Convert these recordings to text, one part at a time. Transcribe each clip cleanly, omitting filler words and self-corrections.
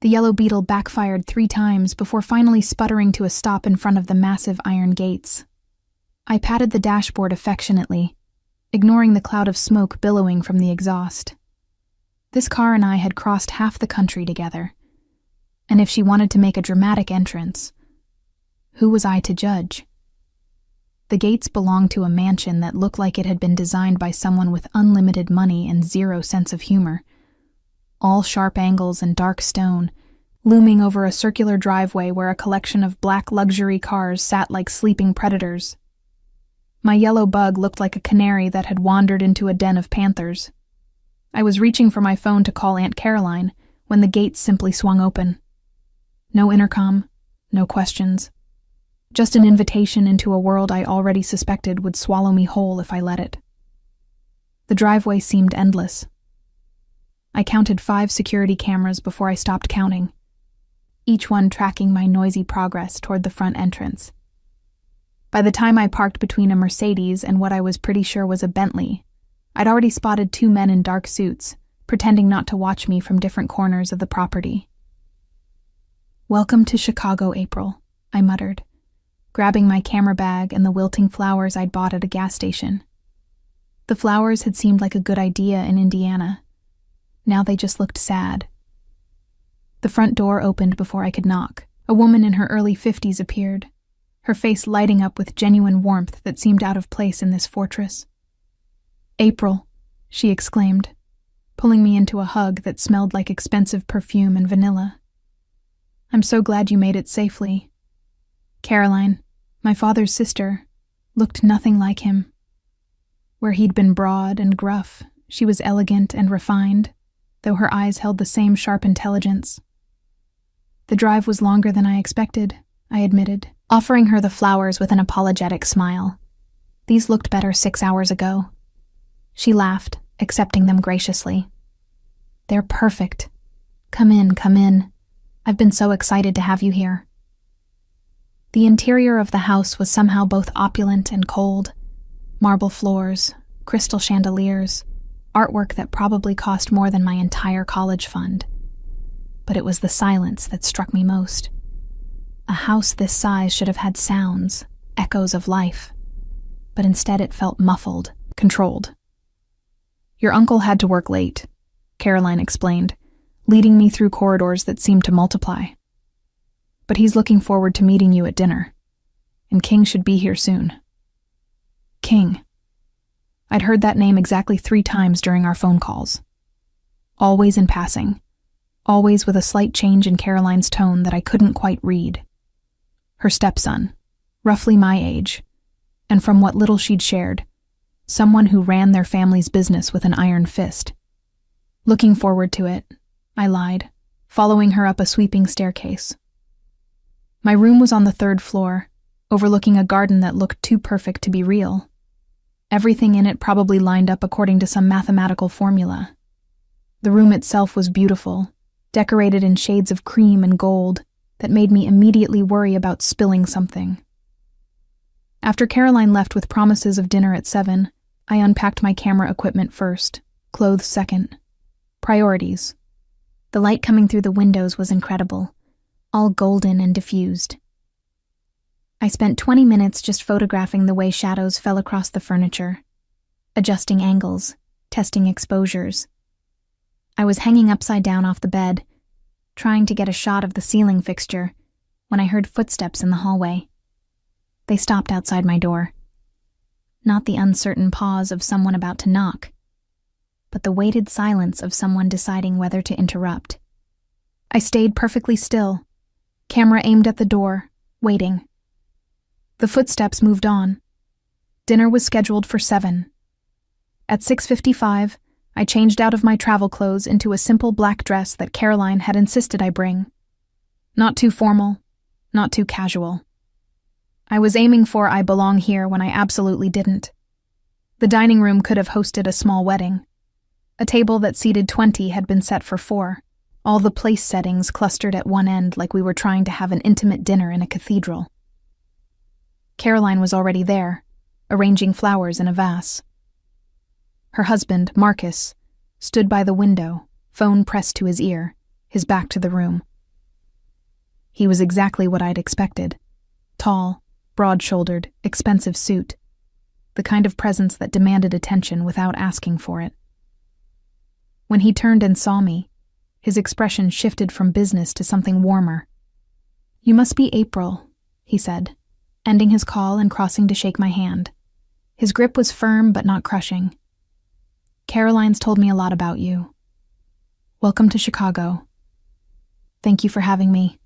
The yellow beetle backfired 3 times before finally sputtering to a stop in front of the massive iron gates. I patted the dashboard affectionately, ignoring the cloud of smoke billowing from the exhaust. This car and I had crossed half the country together, and if she wanted to make a dramatic entrance, who was I to judge? The gates belonged to a mansion that looked like it had been designed by someone with unlimited money and zero sense of humor. All sharp angles and dark stone, looming over a circular driveway where a collection of black luxury cars sat like sleeping predators. My yellow bug looked like a canary that had wandered into a den of panthers. I was reaching for my phone to call Aunt Caroline when the gates simply swung open. No intercom, no questions. Just an invitation into a world I already suspected would swallow me whole if I let it. The driveway seemed endless. I counted 5 security cameras before I stopped counting, each one tracking my noisy progress toward the front entrance. By the time I parked between a Mercedes and what I was pretty sure was a Bentley, I'd already spotted 2 men in dark suits, pretending not to watch me from different corners of the property. "Welcome to Chicago, April," I muttered, grabbing my camera bag and the wilting flowers I'd bought at a gas station. The flowers had seemed like a good idea in Indiana. Now they just looked sad. The front door opened before I could knock. A woman in her early 50s appeared, her face lighting up with genuine warmth that seemed out of place in this fortress. "April," she exclaimed, pulling me into a hug that smelled like expensive perfume and vanilla. "I'm so glad you made it safely." Caroline, my father's sister, looked nothing like him. Where he'd been broad and gruff, she was elegant and refined, though her eyes held the same sharp intelligence. "The drive was longer than I expected," I admitted, offering her the flowers with an apologetic smile. "These looked better 6 hours ago." She laughed, accepting them graciously. "They're perfect. Come in, come in. I've been so excited to have you here." The interior of the house was somehow both opulent and cold. Marble floors, crystal chandeliers, artwork that probably cost more than my entire college fund. But it was the silence that struck me most. A house this size should have had sounds, echoes of life. But instead it felt muffled, controlled. "Your uncle had to work late," Caroline explained, leading me through corridors that seemed to multiply. "But he's looking forward to meeting you at dinner. And King should be here soon." King. I'd heard that name exactly 3 times during our phone calls. Always in passing. Always with a slight change in Caroline's tone that I couldn't quite read. Her stepson, roughly my age, and from what little she'd shared, someone who ran their family's business with an iron fist. "Looking forward to it," I lied, following her up a sweeping staircase. My room was on the 3rd floor, overlooking a garden that looked too perfect to be real. Everything in it probably lined up according to some mathematical formula. The room itself was beautiful, decorated in shades of cream and gold that made me immediately worry about spilling something. After Caroline left with promises of dinner at 7, I unpacked my camera equipment first, clothes second. Priorities. The light coming through the windows was incredible, all golden and diffused. I spent 20 minutes just photographing the way shadows fell across the furniture, adjusting angles, testing exposures. I was hanging upside down off the bed, trying to get a shot of the ceiling fixture, when I heard footsteps in the hallway. They stopped outside my door. Not the uncertain pause of someone about to knock, but the weighted silence of someone deciding whether to interrupt. I stayed perfectly still, camera aimed at the door, waiting. The footsteps moved on. Dinner was scheduled for 7. At 6:55, I changed out of my travel clothes into a simple black dress that Caroline had insisted I bring. Not too formal, not too casual. I was aiming for "I belong here" when I absolutely didn't. The dining room could have hosted a small wedding. A table that seated 20 had been set for 4, all the place settings clustered at one end like we were trying to have an intimate dinner in a cathedral. Caroline was already there, arranging flowers in a vase. Her husband, Marcus, stood by the window, phone pressed to his ear, his back to the room. He was exactly what I'd expected. Tall, broad-shouldered, expensive suit. The kind of presence that demanded attention without asking for it. When he turned and saw me, his expression shifted from business to something warmer. "You must be April," he said, ending his call and crossing to shake my hand. His grip was firm but not crushing. "Caroline's told me a lot about you. Welcome to Chicago." "Thank you for having me,"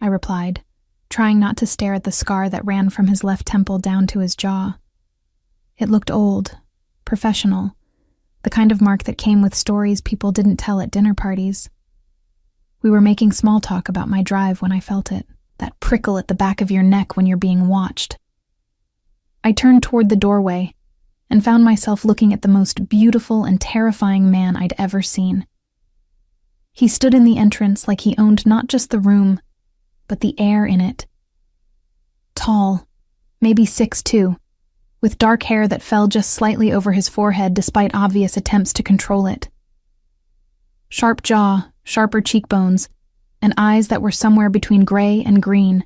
I replied, trying not to stare at the scar that ran from his left temple down to his jaw. It looked old, professional, the kind of mark that came with stories people didn't tell at dinner parties. We were making small talk about my drive when I felt it, that prickle at the back of your neck when you're being watched. I turned toward the doorway and found myself looking at the most beautiful and terrifying man I'd ever seen. He stood in the entrance like he owned not just the room, but the air in it. Tall, maybe 6'2", with dark hair that fell just slightly over his forehead despite obvious attempts to control it. Sharp jaw, sharper cheekbones, and eyes that were somewhere between gray and green,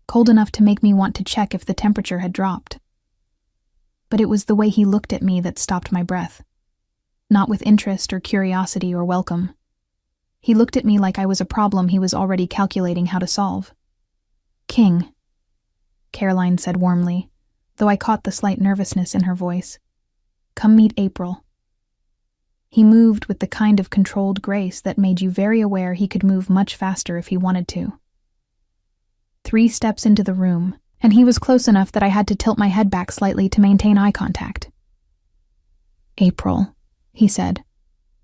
cold enough to make me want to check if the temperature had dropped. But it was the way he looked at me that stopped my breath. Not with interest or curiosity or welcome. He looked at me like I was a problem he was already calculating how to solve. "King," Caroline said warmly, though I caught the slight nervousness in her voice. "Come meet April." He moved with the kind of controlled grace that made you very aware he could move much faster if he wanted to. 3 steps into the room, and he was close enough that I had to tilt my head back slightly to maintain eye contact. "April," he said,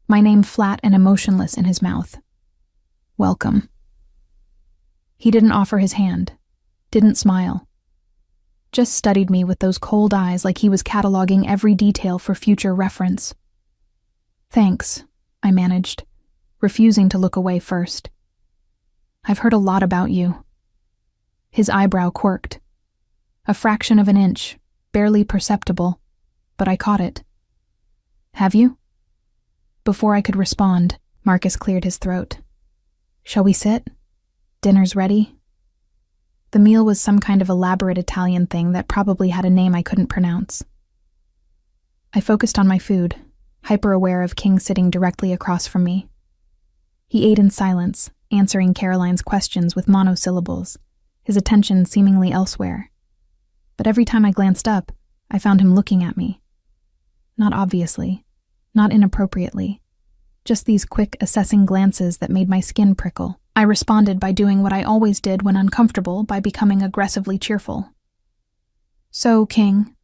my name flat and emotionless in his mouth. "Welcome." He didn't offer his hand, didn't smile. Just studied me with those cold eyes like he was cataloging every detail for future reference. "Thanks," I managed, refusing to look away first. "I've heard a lot about you." His eyebrow quirked. A fraction of an inch, barely perceptible, but I caught it. "Have you?" Before I could respond, Marcus cleared his throat. "Shall we sit? Dinner's ready." The meal was some kind of elaborate Italian thing that probably had a name I couldn't pronounce. I focused on my food, hyper-aware of King sitting directly across from me. He ate in silence, answering Caroline's questions with monosyllables, his attention seemingly elsewhere. But every time I glanced up, I found him looking at me. Not obviously, not inappropriately, just these quick, assessing glances that made my skin prickle. I responded by doing what I always did when uncomfortable, by becoming aggressively cheerful. "So, King,"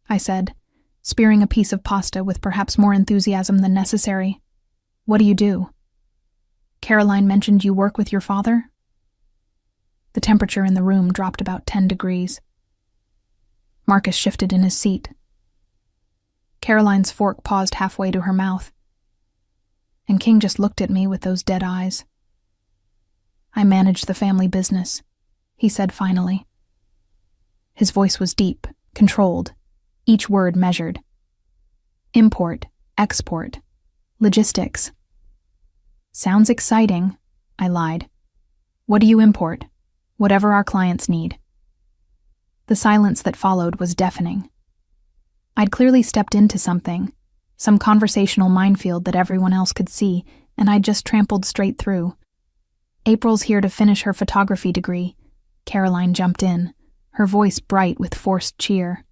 I said, spearing a piece of pasta with perhaps more enthusiasm than necessary, "what do you do? Caroline mentioned you work with your father?" The temperature in the room dropped about 10 degrees. Marcus shifted in his seat. Caroline's fork paused halfway to her mouth. And King just looked at me with those dead eyes. "I manage the family business," he said finally. His voice was deep, controlled, each word measured. "Import, export, logistics." "Sounds exciting," I lied. "What do you import?" "Whatever our clients need." The silence that followed was deafening. I'd clearly stepped into something, some conversational minefield that everyone else could see, and I'd just trampled straight through. "April's here to finish her photography degree," Caroline jumped in, her voice bright with forced cheer.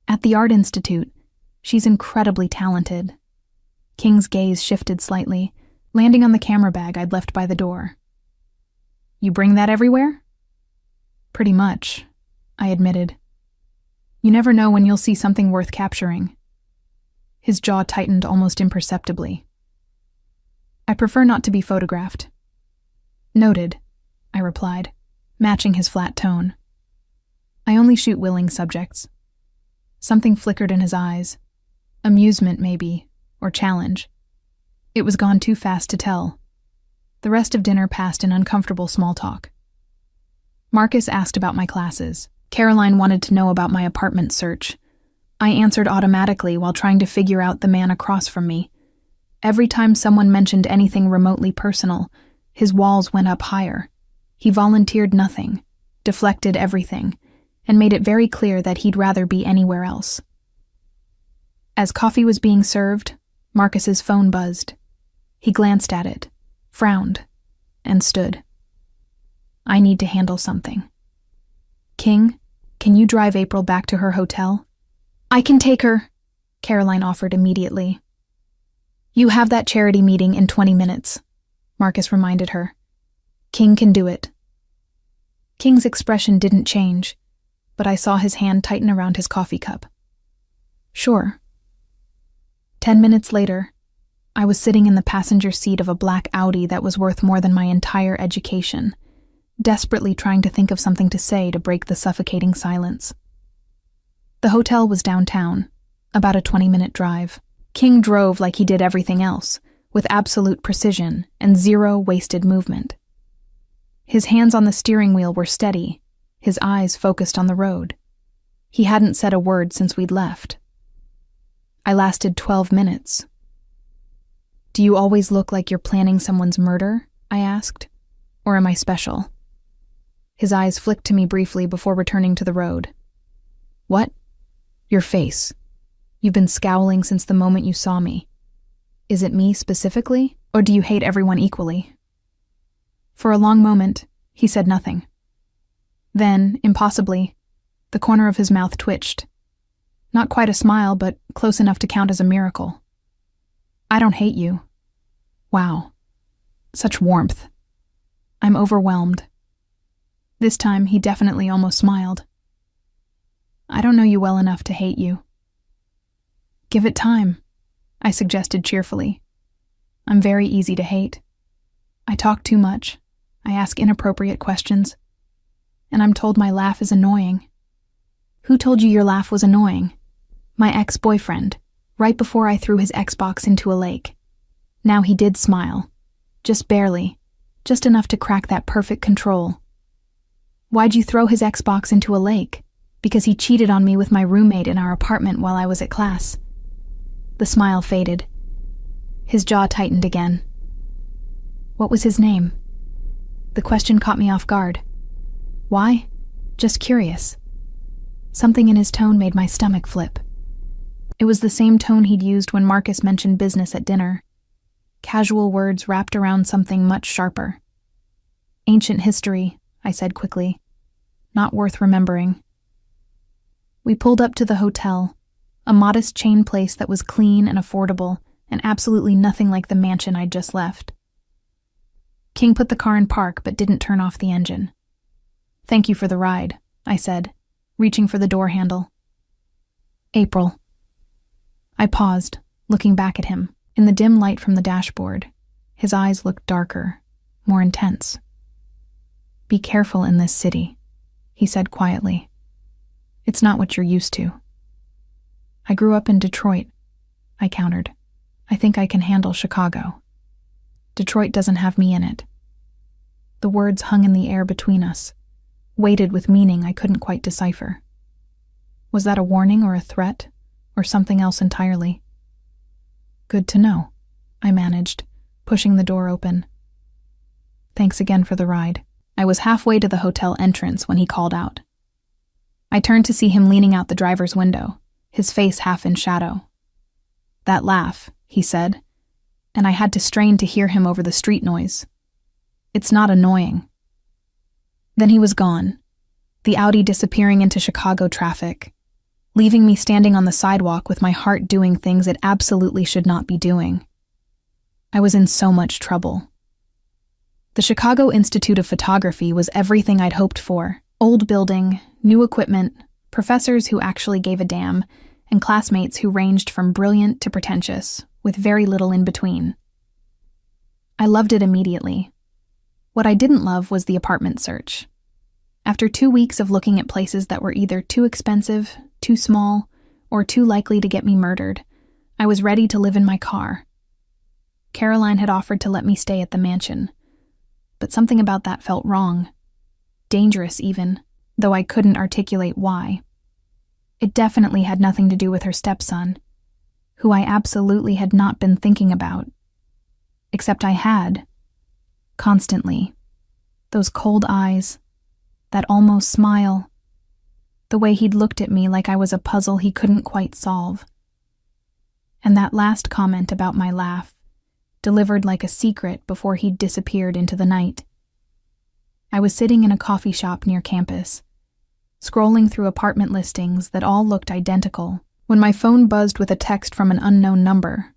"At the Art Institute. She's incredibly talented." King's gaze shifted slightly, landing on the camera bag I'd left by the door. "You bring that everywhere?" "Pretty much," I admitted. "You never know when you'll see something worth capturing." His jaw tightened almost imperceptibly. "I prefer not to be photographed." "Noted," I replied, matching his flat tone. "I only shoot willing subjects." Something flickered in his eyes. Amusement, maybe, or challenge. It was gone too fast to tell. The rest of dinner passed in uncomfortable small talk. Marcus asked about my classes. Caroline wanted to know about my apartment search. I answered automatically while trying to figure out the man across from me. Every time someone mentioned anything remotely personal, His walls went up higher. He volunteered nothing, deflected everything, and made it very clear that he'd rather be anywhere else. As coffee was being served, Marcus's phone buzzed. He glanced at it, frowned, and stood. I need to handle something. King, can you drive April back to her hotel? I can take her, Caroline offered immediately. You have that charity meeting in 20 minutes, Marcus reminded her. King can do it. King's expression didn't change, but I saw his hand tighten around his coffee cup. Sure. 10 minutes later, I was sitting in the passenger seat of a black Audi that was worth more than my entire education, desperately trying to think of something to say to break the suffocating silence. The hotel was downtown, about a 20-minute drive. King drove like he did everything else, with absolute precision and zero wasted movement. His hands on the steering wheel were steady, his eyes focused on the road. He hadn't said a word since we'd left. I lasted 12 minutes. Do you always look like you're planning someone's murder? I asked. Or am I special? His eyes flicked to me briefly before returning to the road. What? Your face. You've been scowling since the moment you saw me. Is it me specifically, or do you hate everyone equally? For a long moment, he said nothing. Then, impossibly, the corner of his mouth twitched. Not quite a smile, but close enough to count as a miracle. I don't hate you. Wow. Such warmth. I'm overwhelmed. This time, he definitely almost smiled. I don't know you well enough to hate you. Give it time, I suggested cheerfully. I'm very easy to hate. I talk too much. I ask inappropriate questions. And I'm told my laugh is annoying. Who told you your laugh was annoying? My ex-boyfriend, right before I threw his Xbox into a lake. Now he did smile. Just barely. Just enough to crack that perfect control. Why'd you throw his Xbox into a lake? Because he cheated on me with my roommate in our apartment while I was at class. The smile faded. His jaw tightened again. What was his name? The question caught me off guard. Why? Just curious. Something in his tone made my stomach flip. It was the same tone he'd used when Marcus mentioned business at dinner. Casual words wrapped around something much sharper. Ancient history, I said quickly. Not worth remembering. We pulled up to the hotel, a modest chain place that was clean and affordable and absolutely nothing like the mansion I'd just left. King put the car in park but didn't turn off the engine. Thank you for the ride, I said, reaching for the door handle. April. I paused, looking back at him. In the dim light from the dashboard, his eyes looked darker, more intense. Be careful in this city, he said quietly. It's not what you're used to. I grew up in Detroit, I countered. I think I can handle Chicago. Detroit doesn't have me in it. The words hung in the air between us, weighted with meaning I couldn't quite decipher. Was that a warning or a threat, or something else entirely? Good to know, I managed, pushing the door open. Thanks again for the ride. I was halfway to the hotel entrance when he called out. I turned to see him leaning out the driver's window, his face half in shadow. That laugh, he said, and I had to strain to hear him over the street noise. It's not annoying. Then he was gone, the Audi disappearing into Chicago traffic, leaving me standing on the sidewalk with my heart doing things it absolutely should not be doing. I was in so much trouble. The Chicago Institute of Photography was everything I'd hoped for. Old building, new equipment, professors who actually gave a damn, and classmates who ranged from brilliant to pretentious, with very little in between. I loved it immediately. What I didn't love was the apartment search. After 2 weeks of looking at places that were either too expensive, too small, or too likely to get me murdered, I was ready to live in my car. Caroline had offered to let me stay at the mansion, but something about that felt wrong. Dangerous even, though I couldn't articulate why. It definitely had nothing to do with her stepson, who I absolutely had not been thinking about. Except I had. constantly. Those cold eyes, that almost smile, the way he'd looked at me like I was a puzzle he couldn't quite solve. And that last comment about my laugh, delivered like a secret before he'd disappeared into the night. I was sitting in a coffee shop near campus, scrolling through apartment listings that all looked identical, when my phone buzzed with a text from an unknown number.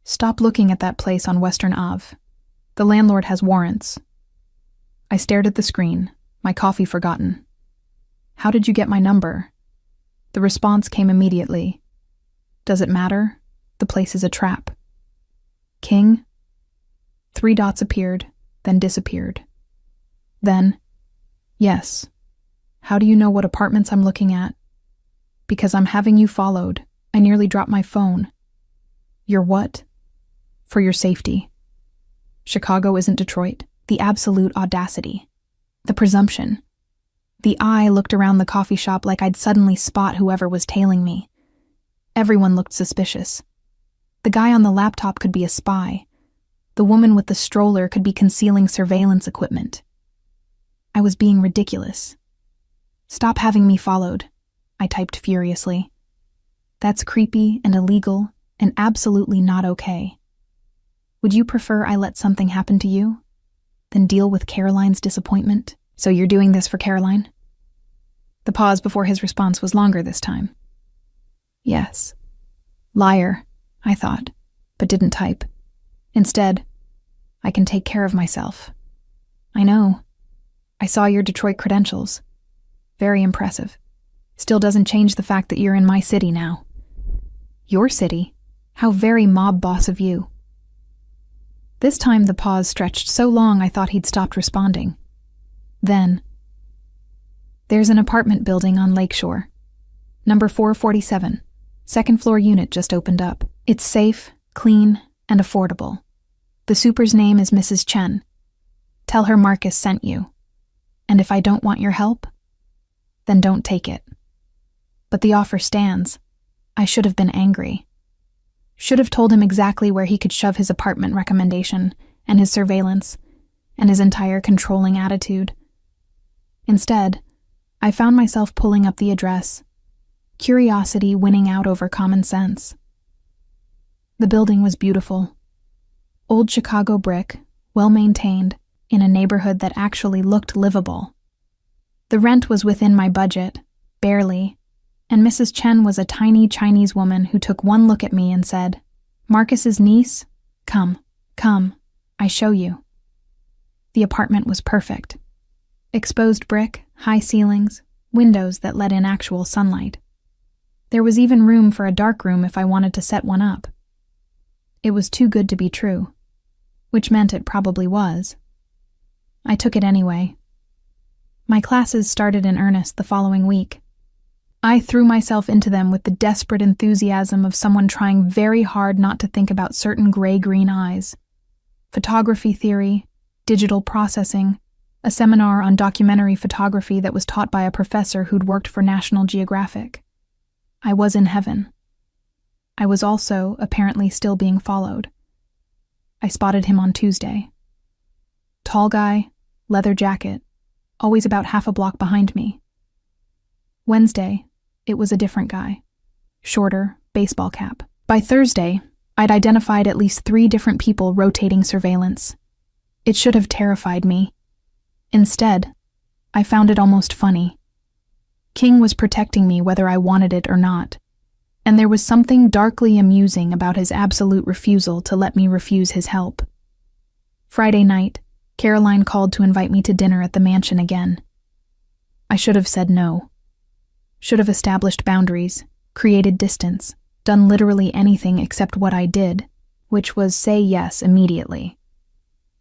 "Stop looking at that place on Western Ave. The landlord has warrants." I stared at the screen, my coffee forgotten. "How did you get my number?" The response came immediately. "Does it matter? The place is a trap." "King?" 3 dots appeared, then disappeared. Then, "Yes. How do you know what apartments I'm looking at?" "Because I'm having you followed. I nearly dropped my phone." "Your what?" "For your safety." Chicago isn't Detroit. The absolute audacity. The presumption. The eye looked around the coffee shop like I'd suddenly spot whoever was tailing me. Everyone looked suspicious. The guy on the laptop could be a spy. The woman with the stroller could be concealing surveillance equipment. I was being ridiculous. "Stop having me followed," I typed furiously. "That's creepy and illegal and absolutely not okay. Would you prefer I let something happen to you, then deal with Caroline's disappointment?" "So you're doing this for Caroline?" The pause before his response was longer this time. "Yes." Liar, I thought, but didn't type. Instead, "I can take care of myself." "I know. I saw your Detroit credentials. Very impressive. Still doesn't change the fact that you're in my city now." "Your city? How very mob boss of you." This time the pause stretched so long I thought he'd stopped responding. Then, "There's an apartment building on Lakeshore. Number 447. Second floor unit just opened up. It's safe, clean, and affordable. The super's name is Mrs. Chen. Tell her Marcus sent you. And if I don't want your help, then don't take it." But the offer stands. I should have been angry. Should have told him exactly where he could shove his apartment recommendation, and his surveillance, and his entire controlling attitude. Instead, I found myself pulling up the address, curiosity winning out over common sense. The building was beautiful. Old Chicago brick, well-maintained, in a neighborhood that actually looked livable. The rent was within my budget, barely, and Mrs. Chen was a tiny Chinese woman who took one look at me and said, "Marcus's niece? Come, I show you." The apartment was perfect. Exposed brick, high ceilings, windows that let in actual sunlight. There was even room for a dark room if I wanted to set one up. It was too good to be true, which meant it probably was. I took it anyway. My classes started in earnest the following week. I threw myself into them with the desperate enthusiasm of someone trying very hard not to think about certain gray-green eyes. Photography theory, digital processing, a seminar on documentary photography that was taught by a professor who'd worked for National Geographic. I was in heaven. I was also apparently still being followed. I spotted him on Tuesday. Tall guy, leather jacket, always about half a block behind me. Wednesday, it was a different guy. Shorter, baseball cap. By Thursday, I'd identified at least 3 different people rotating surveillance. It should have terrified me. Instead, I found it almost funny. King was protecting me whether I wanted it or not, and there was something darkly amusing about his absolute refusal to let me refuse his help. Friday night, Caroline called to invite me to dinner at the mansion again. I should have said no. Should have established boundaries, created distance, done literally anything except what I did, which was say yes immediately.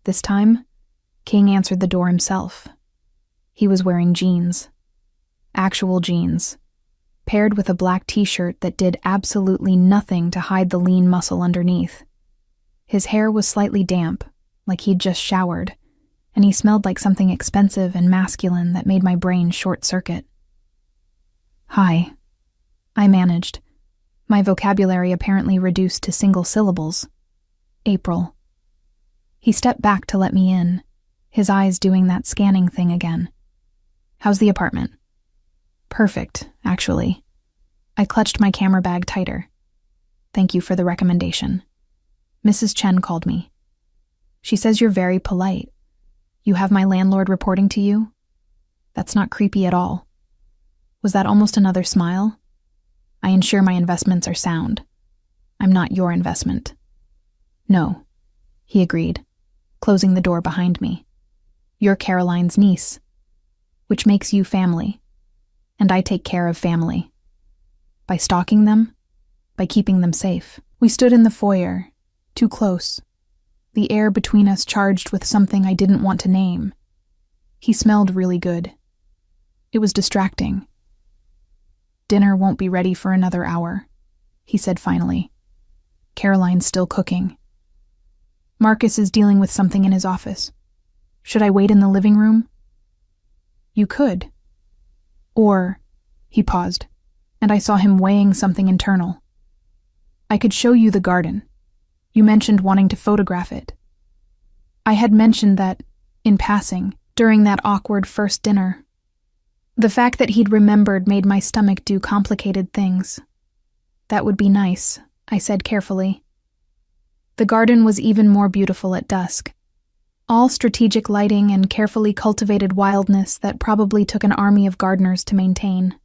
This time, King answered the door himself. He was wearing jeans. Actual jeans, paired with a black t-shirt that did absolutely nothing to hide the lean muscle underneath. His hair was slightly damp, like he'd just showered, and he smelled like something expensive and masculine that made my brain short-circuit. "Hi," I managed, my vocabulary apparently reduced to single syllables. "April." He stepped back to let me in, his eyes doing that scanning thing again. How's the apartment? Perfect, actually. I clutched my camera bag tighter. Thank you for the recommendation. Mrs. Chen called me. She says you're very polite. You have my landlord reporting to you? That's not creepy at all. Was that almost another smile? I ensure my investments are sound. I'm not your investment. No, he agreed, closing the door behind me. You're Caroline's niece, which makes you family, and I take care of family. By stalking them, by keeping them safe. We stood in the foyer, too close, the air between us charged with something I didn't want to name. He smelled really good. It was distracting. Dinner won't be ready for another hour, he said finally. Caroline's still cooking. Marcus is dealing with something in his office. Should I wait in the living room? You could. Or, he paused, and I saw him weighing something internal. I could show you the garden. You mentioned wanting to photograph it. I had mentioned that, in passing, during that awkward first dinner. The fact that he'd remembered made my stomach do complicated things. That would be nice, I said carefully. The garden was even more beautiful at dusk. All strategic lighting and carefully cultivated wildness that probably took an army of gardeners to maintain.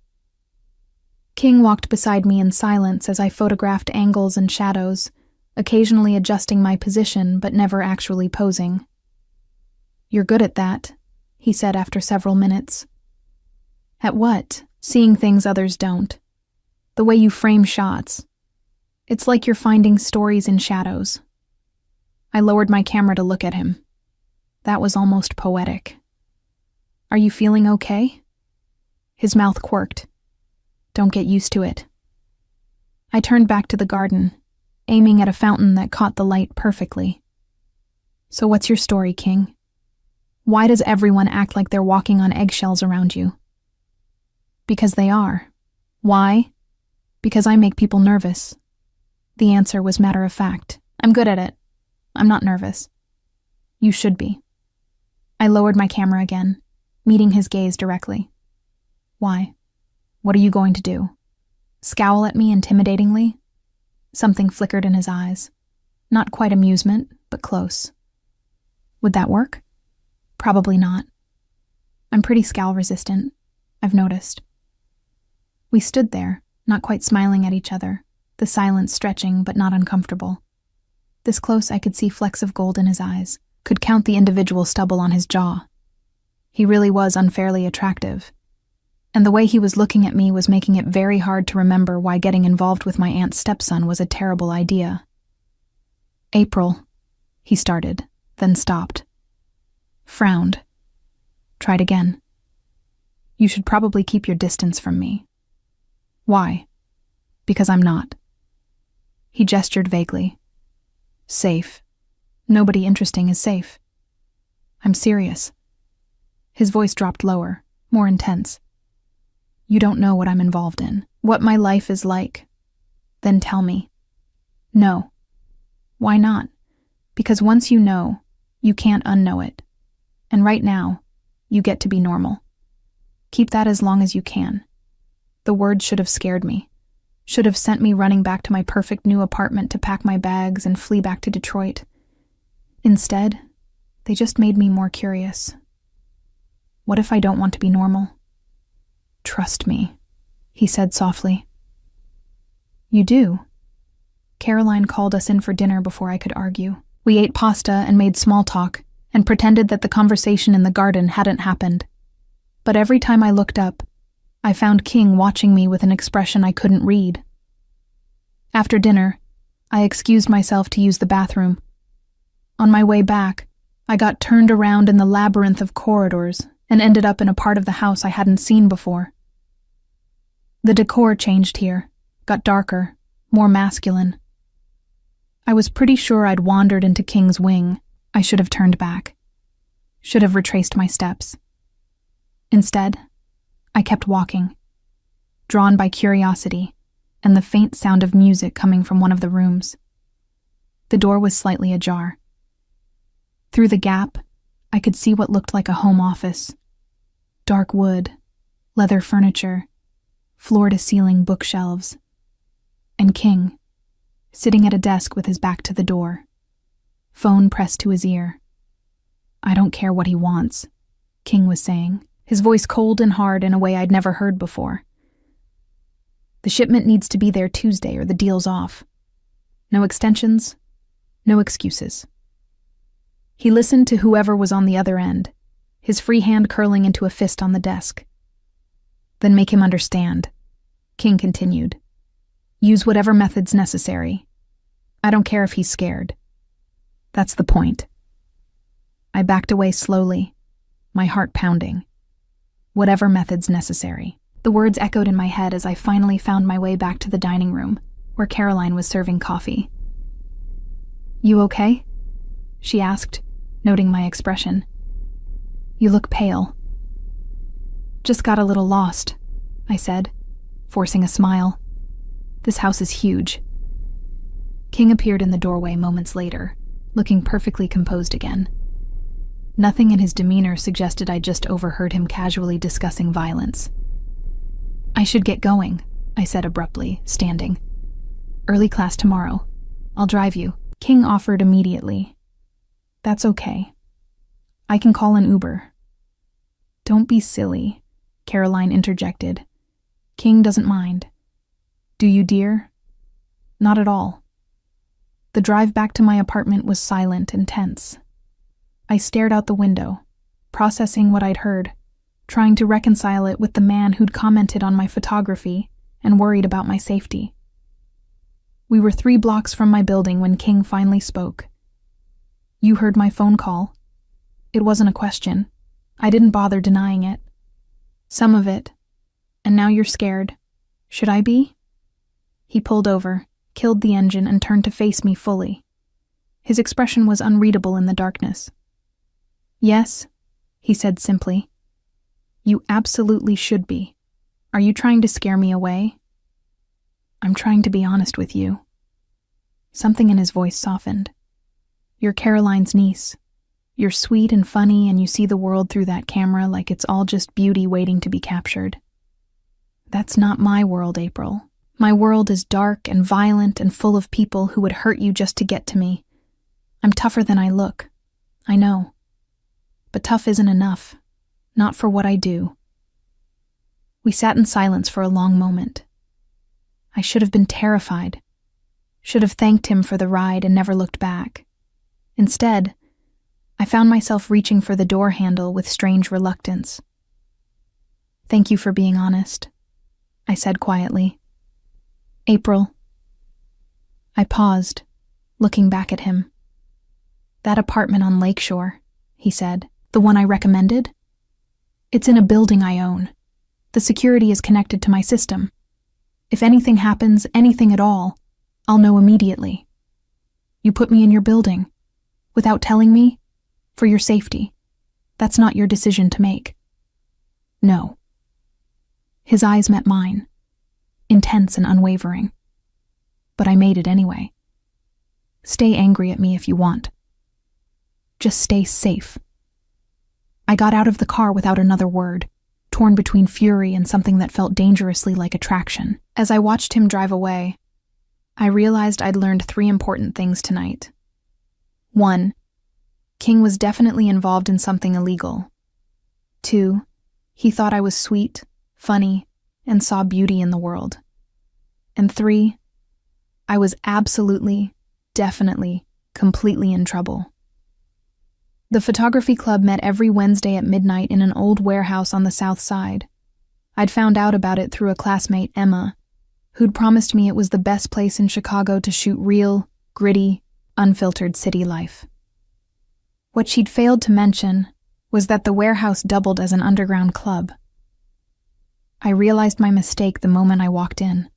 King walked beside me in silence as I photographed angles and shadows, occasionally adjusting my position but never actually posing. You're good at that, he said after several minutes. At what? Seeing things others don't. The way you frame shots. It's like you're finding stories in shadows. I lowered my camera to look at him. That was almost poetic. Are you feeling okay? His mouth quirked. Don't get used to it. I turned back to the garden, aiming at a fountain that caught the light perfectly. So what's your story, King? Why does everyone act like they're walking on eggshells around you? Because they are. Why? Because I make people nervous. The answer was matter of fact. I'm good at it. I'm not nervous. You should be. I lowered my camera again, meeting his gaze directly. Why? What are you going to do? Scowl at me intimidatingly? Something flickered in his eyes. Not quite amusement, but close. Would that work? Probably not. I'm pretty scowl-resistant, I've noticed. We stood there, not quite smiling at each other, the silence stretching but not uncomfortable. This close I could see flecks of gold in his eyes, could count the individual stubble on his jaw. He really was unfairly attractive. And the way he was looking at me was making it very hard to remember why getting involved with my aunt's stepson was a terrible idea. April, he started, then stopped. Frowned. Tried again. You should probably keep your distance from me. Why? Because I'm not. He gestured vaguely. Safe. Nobody interesting is safe. I'm serious. His voice dropped lower, more intense. You don't know what I'm involved in, what my life is like. Then tell me. No. Why not? Because once you know, you can't unknow it. And right now, you get to be normal. Keep that as long as you can. The words should have scared me. Should have sent me running back to my perfect new apartment to pack my bags and flee back to Detroit. Instead, they just made me more curious. What if I don't want to be normal? Trust me, he said softly. You do. Caroline called us in for dinner before I could argue. We ate pasta and made small talk and pretended that the conversation in the garden hadn't happened. But every time I looked up, I found King watching me with an expression I couldn't read. After dinner, I excused myself to use the bathroom. On my way back, I got turned around in the labyrinth of corridors and ended up in a part of the house I hadn't seen before. The decor changed here, got darker, more masculine. I was pretty sure I'd wandered into King's wing. I should have turned back. Should have retraced my steps. Instead, I kept walking, drawn by curiosity and the faint sound of music coming from one of the rooms. The door was slightly ajar. Through the gap, I could see what looked like a home office. Dark wood, leather furniture, floor-to-ceiling bookshelves. And King, sitting at a desk with his back to the door, phone pressed to his ear. "I don't care what he wants," King was saying, his voice cold and hard in a way I'd never heard before. "The shipment needs to be there Tuesday or the deal's off. No extensions, no excuses." He listened to whoever was on the other end, his free hand curling into a fist on the desk. "Then make him understand," King continued. "Use whatever methods necessary. I don't care if he's scared. That's the point." I backed away slowly, my heart pounding. Whatever methods necessary. The words echoed in my head as I finally found my way back to the dining room, where Caroline was serving coffee. "You okay?" she asked, noting my expression. "You look pale." "Just got a little lost," I said, forcing a smile. "This house is huge." King appeared in the doorway moments later, looking perfectly composed again. Nothing in his demeanor suggested I just overheard him casually discussing violence. "I should get going," I said abruptly, standing. "Early class tomorrow. I'll drive you." King offered immediately. "That's okay. I can call an Uber." "Don't be silly," Caroline interjected. "King doesn't mind." "Do you, dear?" "Not at all." The drive back to my apartment was silent and tense. I stared out the window, processing what I'd heard, trying to reconcile it with the man who'd commented on my photography and worried about my safety. We were 3 blocks from my building when King finally spoke. "You heard my phone call." It wasn't a question. I didn't bother denying it. "Some of it. And now you're scared. Should I be?" He pulled over, killed the engine, and turned to face me fully. His expression was unreadable in the darkness. "Yes," he said simply. "You absolutely should be. Are you trying to scare me away?" "I'm trying to be honest with you." Something in his voice softened. "You're Caroline's niece. You're sweet and funny, and you see the world through that camera like it's all just beauty waiting to be captured. That's not my world, April. My world is dark and violent and full of people who would hurt you just to get to me. I'm tougher than I look. I know. But tough isn't enough. Not for what I do." We sat in silence for a long moment. I should have been terrified. Should have thanked him for the ride and never looked back. Instead, I found myself reaching for the door handle with strange reluctance. "Thank you for being honest," I said quietly. "April." I paused, looking back at him. "That apartment on Lakeshore," he said. "The one I recommended? It's in a building I own. The security is connected to my system. If anything happens, anything at all, I'll know immediately. You put me in your building, without telling me, for your safety. That's not your decision to make." "No." His eyes met mine, intense and unwavering. But I made it anyway. "Stay angry at me if you want. Just stay safe." I got out of the car without another word, torn between fury and something that felt dangerously like attraction. As I watched him drive away, I realized I'd learned 3 important things tonight. 1. King was definitely involved in something illegal. 2. He thought I was sweet, funny, and saw beauty in the world. And 3. I was absolutely, definitely, completely in trouble. The photography club met every Wednesday at midnight in an old warehouse on the south side. I'd found out about it through a classmate, Emma, who'd promised me it was the best place in Chicago to shoot real, gritty, unfiltered city life. What she'd failed to mention was that the warehouse doubled as an underground club. I realized my mistake the moment I walked in.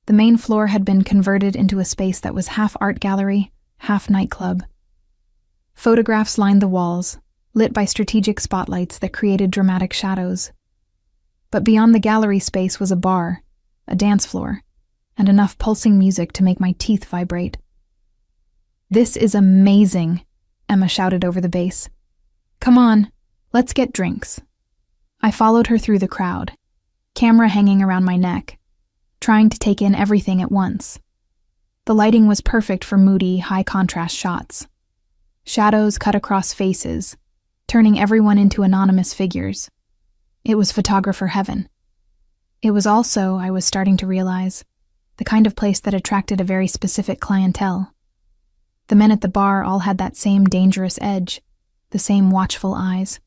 The main floor had been converted into a space that was half art gallery, half nightclub. Photographs lined the walls, lit by strategic spotlights that created dramatic shadows. But beyond the gallery space was a bar, a dance floor, and enough pulsing music to make my teeth vibrate. "This is amazing," Emma shouted over the bass. Come on, let's get drinks. I followed her through the crowd, camera hanging around my neck, trying to take in everything at once. The lighting was perfect for moody, high-contrast shots. Shadows cut across faces, turning everyone into anonymous figures. It was photographer heaven. It was also, I was starting to realize, the kind of place that attracted a very specific clientele. The men at the bar all had that same dangerous edge, the same watchful eyes.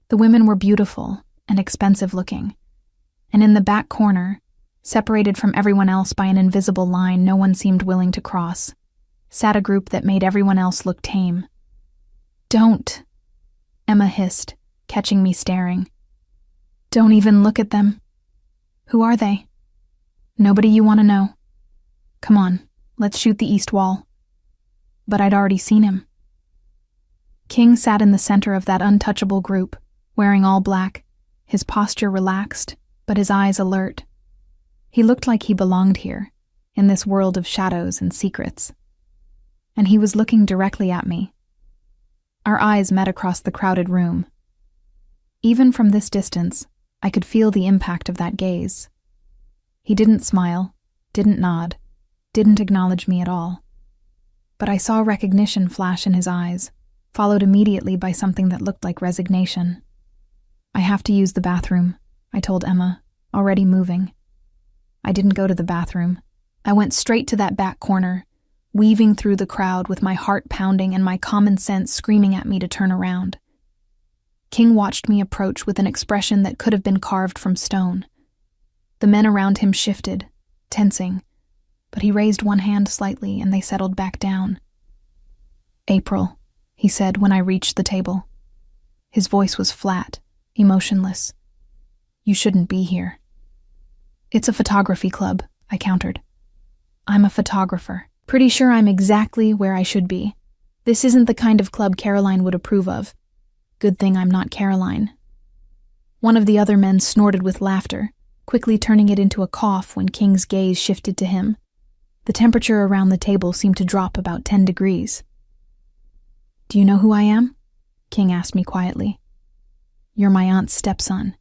The women were beautiful and expensive-looking, and in the back corner, separated from everyone else by an invisible line no one seemed willing to cross, sat a group that made everyone else look tame. "Don't," Emma hissed, catching me staring. "Don't even look at them. Who are they?" "Nobody you want to know. Come on, let's shoot the east wall." But I'd already seen him. King sat in the center of that untouchable group, wearing all black, his posture relaxed, but his eyes alert. He looked like he belonged here, in this world of shadows and secrets. And he was looking directly at me. Our eyes met across the crowded room. Even from this distance, I could feel the impact of that gaze. He didn't smile, didn't nod, didn't acknowledge me at all. But I saw recognition flash in his eyes, followed immediately by something that looked like resignation. "I have to use the bathroom," I told Emma, already moving. I didn't go to the bathroom. I went straight to that back corner, weaving through the crowd with my heart pounding and my common sense screaming at me to turn around. King watched me approach with an expression that could have been carved from stone. The men around him shifted, tensing, but he raised one hand slightly and they settled back down. "April," he said when I reached the table. His voice was flat, emotionless. "You shouldn't be here." "It's a photography club," I countered. "I'm a photographer. Pretty sure I'm exactly where I should be. This isn't the kind of club Caroline would approve of. Good thing I'm not Caroline." One of the other men snorted with laughter, quickly turning it into a cough when King's gaze shifted to him. The temperature around the table seemed to drop about 10 degrees. "Do you know who I am?" King asked me quietly. "You're my aunt's stepson.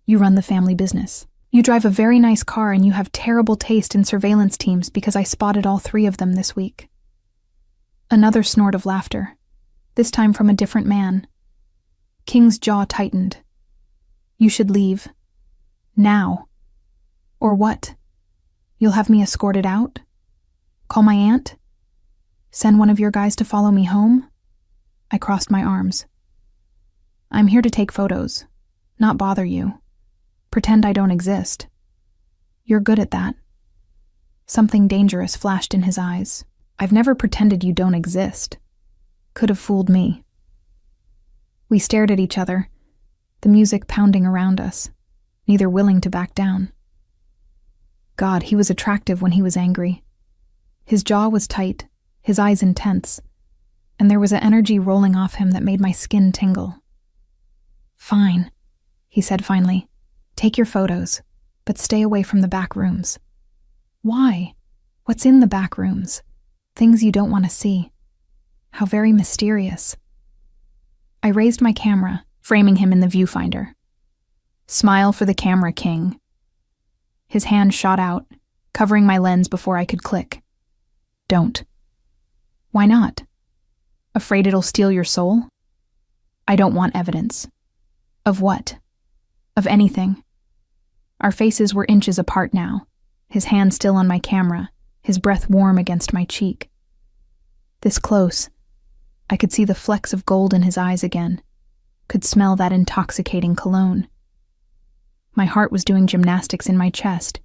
You run the family business. You drive a very nice car and you have terrible taste in surveillance teams because I spotted all 3 of them this week." Another snort of laughter, this time from a different man. King's jaw tightened. "You should leave. Now. Or what? You'll have me escorted out? Call my aunt? Send one of your guys to follow me home?" I crossed my arms. "I'm here to take photos, not bother you. Pretend I don't exist. You're good at that." Something dangerous flashed in his eyes. "I've never pretended you don't exist. Could have fooled me." We stared at each other, the music pounding around us, neither willing to back down. God, he was attractive when he was angry. His jaw was tight, his eyes intense, and there was an energy rolling off him that made my skin tingle. "Fine," he said finally. "Take your photos, but stay away from the back rooms." "Why? What's in the back rooms? Things you don't want to see. How very mysterious." I raised my camera, framing him in the viewfinder. "Smile for the camera, King." His hand shot out, covering my lens before I could click. "Don't." "Why not? Afraid it'll steal your soul?" "I don't want evidence." "Of what?" "Of anything." Our faces were inches apart now, his hand still on my camera, his breath warm against my cheek. This close, I could see the flecks of gold in his eyes again, could smell that intoxicating cologne. My heart was doing gymnastics in my chest.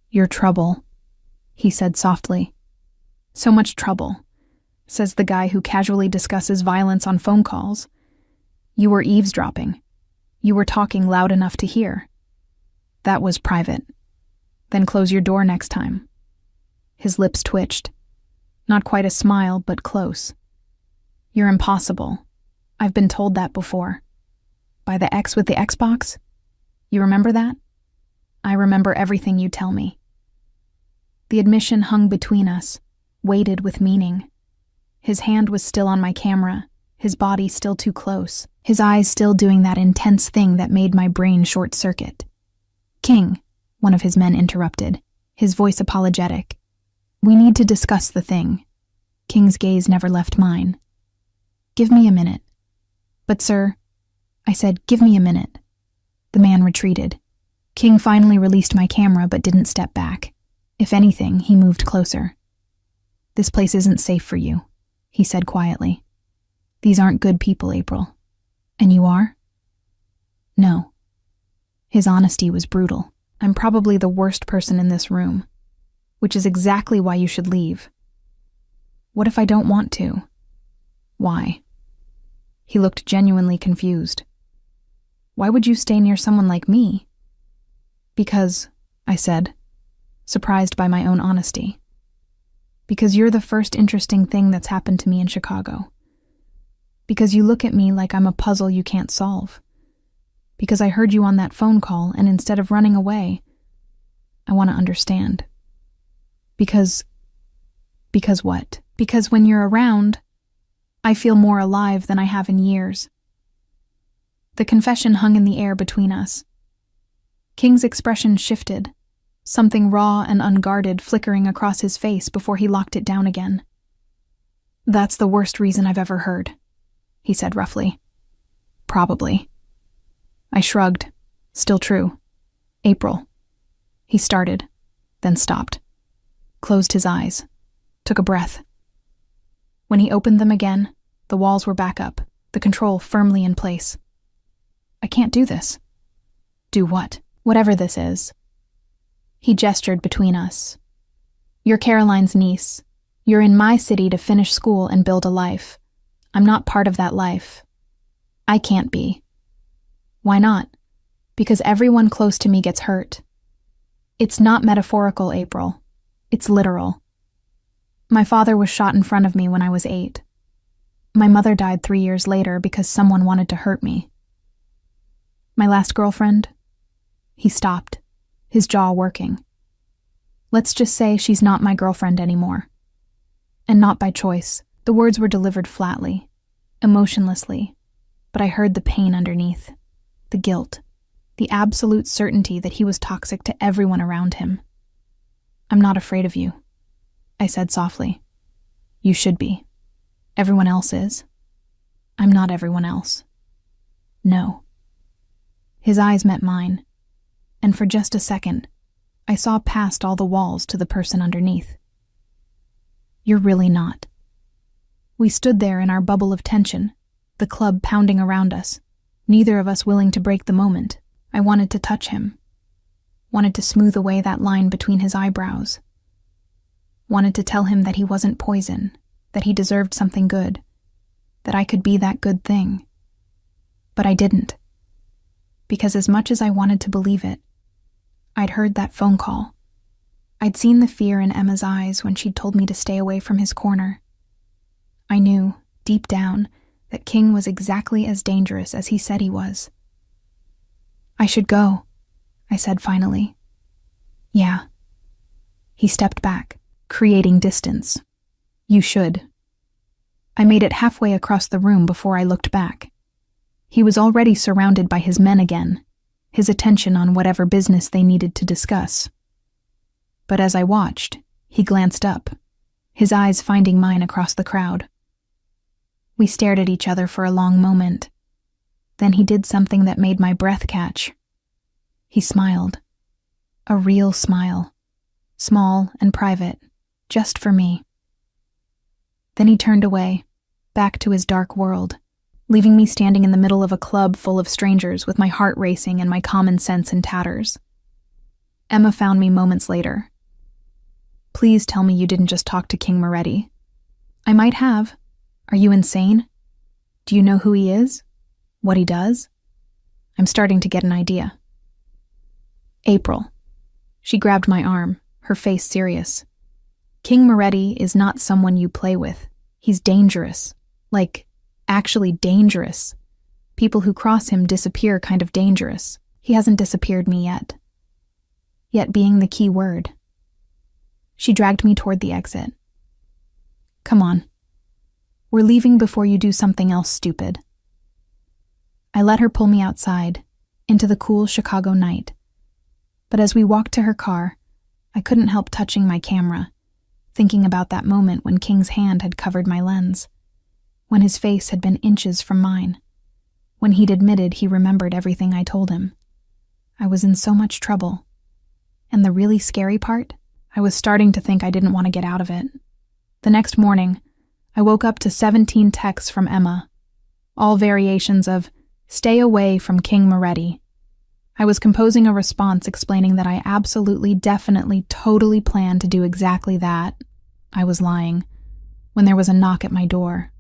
"You're trouble," he said softly. "So much trouble," says the guy who casually discusses violence on phone calls. "You were eavesdropping. You were talking loud enough to hear. That was private. Then close your door next time." His lips twitched. Not quite a smile, but close. "You're impossible. I've been told that before. By the ex with the Xbox? You remember that? I remember everything you tell me." The admission hung between us, weighted with meaning. His hand was still on my camera, his body still too close, his eyes still doing that intense thing that made my brain short-circuit. "King," one of his men interrupted, his voice apologetic. "We need to discuss the thing." King's gaze never left mine. "Give me a minute." "But sir," I said, "give me a minute." The man retreated. King finally released my camera but didn't step back. If anything, he moved closer. "This place isn't safe for you," he said quietly. "These aren't good people, April. And you are?" "No." His honesty was brutal. "I'm probably the worst person in this room, which is exactly why you should leave." "What if I don't want to?" "Why?" He looked genuinely confused. "Why would you stay near someone like me?" "Because," I said, surprised by my own honesty. "Because you're the first interesting thing that's happened to me in Chicago. Because you look at me like I'm a puzzle you can't solve. Because I heard you on that phone call, and instead of running away, I want to understand. Because what? Because when you're around, I feel more alive than I have in years." The confession hung in the air between us. King's expression shifted, something raw and unguarded flickering across his face before he locked it down again. "That's the worst reason I've ever heard," he said roughly. "Probably." I shrugged. Still true. "April." He started, then stopped, closed his eyes, took a breath. When he opened them again, the walls were back up, the control firmly in place. "I can't do this." "Do what?" "Whatever this is." He gestured between us. "You're Caroline's niece. You're in my city to finish school and build a life. I'm not part of that life. I can't be." "Why not?" "Because everyone close to me gets hurt. It's not metaphorical, April. It's literal. My father was shot in front of me when I was 8. My mother died 3 years later because someone wanted to hurt me. My last girlfriend?" He stopped, his jaw working. "Let's just say she's not my girlfriend anymore. And not by choice." The words were delivered flatly, emotionlessly, but I heard the pain underneath, the guilt, the absolute certainty that he was toxic to everyone around him. "I'm not afraid of you," I said softly. "You should be. Everyone else is. I'm not everyone else. No." His eyes met mine, and for just a second, I saw past all the walls to the person underneath. "You're really not." We stood there in our bubble of tension, the club pounding around us, neither of us willing to break the moment. I wanted to touch him, wanted to smooth away that line between his eyebrows, wanted to tell him that he wasn't poison, that he deserved something good, that I could be that good thing. But I didn't. Because as much as I wanted to believe it, I'd heard that phone call. I'd seen the fear in Emma's eyes when she'd told me to stay away from his corner. I knew, deep down, that King was exactly as dangerous as he said he was. "I should go," I said finally. "Yeah." He stepped back, creating distance. "You should." I made it halfway across the room before I looked back. He was already surrounded by his men again, his attention on whatever business they needed to discuss. But as I watched, he glanced up, his eyes finding mine across the crowd. We stared at each other for a long moment. Then he did something that made my breath catch. He smiled. A real smile. Small and private, just for me. Then he turned away, back to his dark world, leaving me standing in the middle of a club full of strangers with my heart racing and my common sense in tatters. Emma found me moments later. "Please tell me you didn't just talk to King Moretti." "I might have. Are you insane? Do you know who he is? What he does?" I'm starting to get an idea. "April." She grabbed my arm, her face serious. "King Moretti is not someone you play with. He's dangerous. Like, actually dangerous. People who cross him disappear kind of dangerous. He hasn't disappeared me yet. Yet being the key word." She dragged me toward the exit. "Come on. We're leaving before you do something else stupid." I let her pull me outside, into the cool Chicago night. But as we walked to her car, I couldn't help touching my camera, thinking about that moment when King's hand had covered my lens, when his face had been inches from mine, when he'd admitted he remembered everything I told him. I was in so much trouble. And the really scary part? I was starting to think I didn't want to get out of it. The next morning, I woke up to 17 texts from Emma, all variations of, "Stay away from King Moretti." I was composing a response explaining that I absolutely, definitely, totally planned to do exactly that. I was lying, when there was a knock at my door.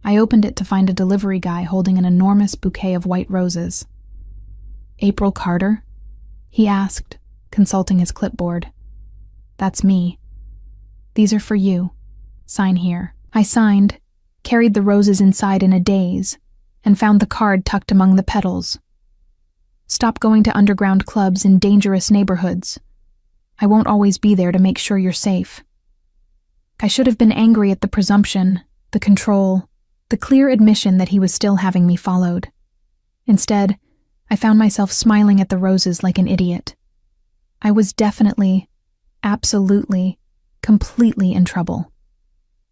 I opened it to find a delivery guy holding an enormous bouquet of white roses. "April Carter?" he asked, consulting his clipboard. "That's me. These are for you. Sign here." I signed, carried the roses inside in a daze, and found the card tucked among the petals. "Stop going to underground clubs in dangerous neighborhoods. I won't always be there to make sure you're safe." I should have been angry at the presumption, the control, the clear admission that he was still having me followed. Instead, I found myself smiling at the roses like an idiot. I was definitely, absolutely, completely in trouble.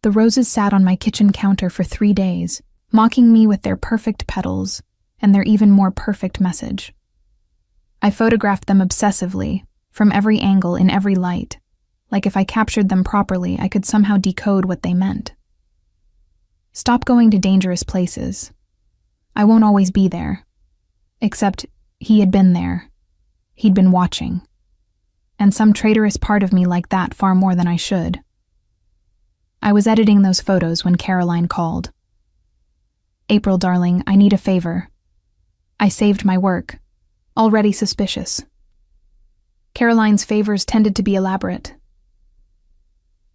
The roses sat on my kitchen counter for 3 days, mocking me with their perfect petals and their even more perfect message. I photographed them obsessively, from every angle, in every light, like if I captured them properly, I could somehow decode what they meant. Stop going to dangerous places. I won't always be there. Except he had been there. He'd been watching. And some traitorous part of me liked that far more than I should. I was editing those photos when Caroline called. "April, darling, I need a favor." I saved my work, already suspicious. Caroline's favors tended to be elaborate.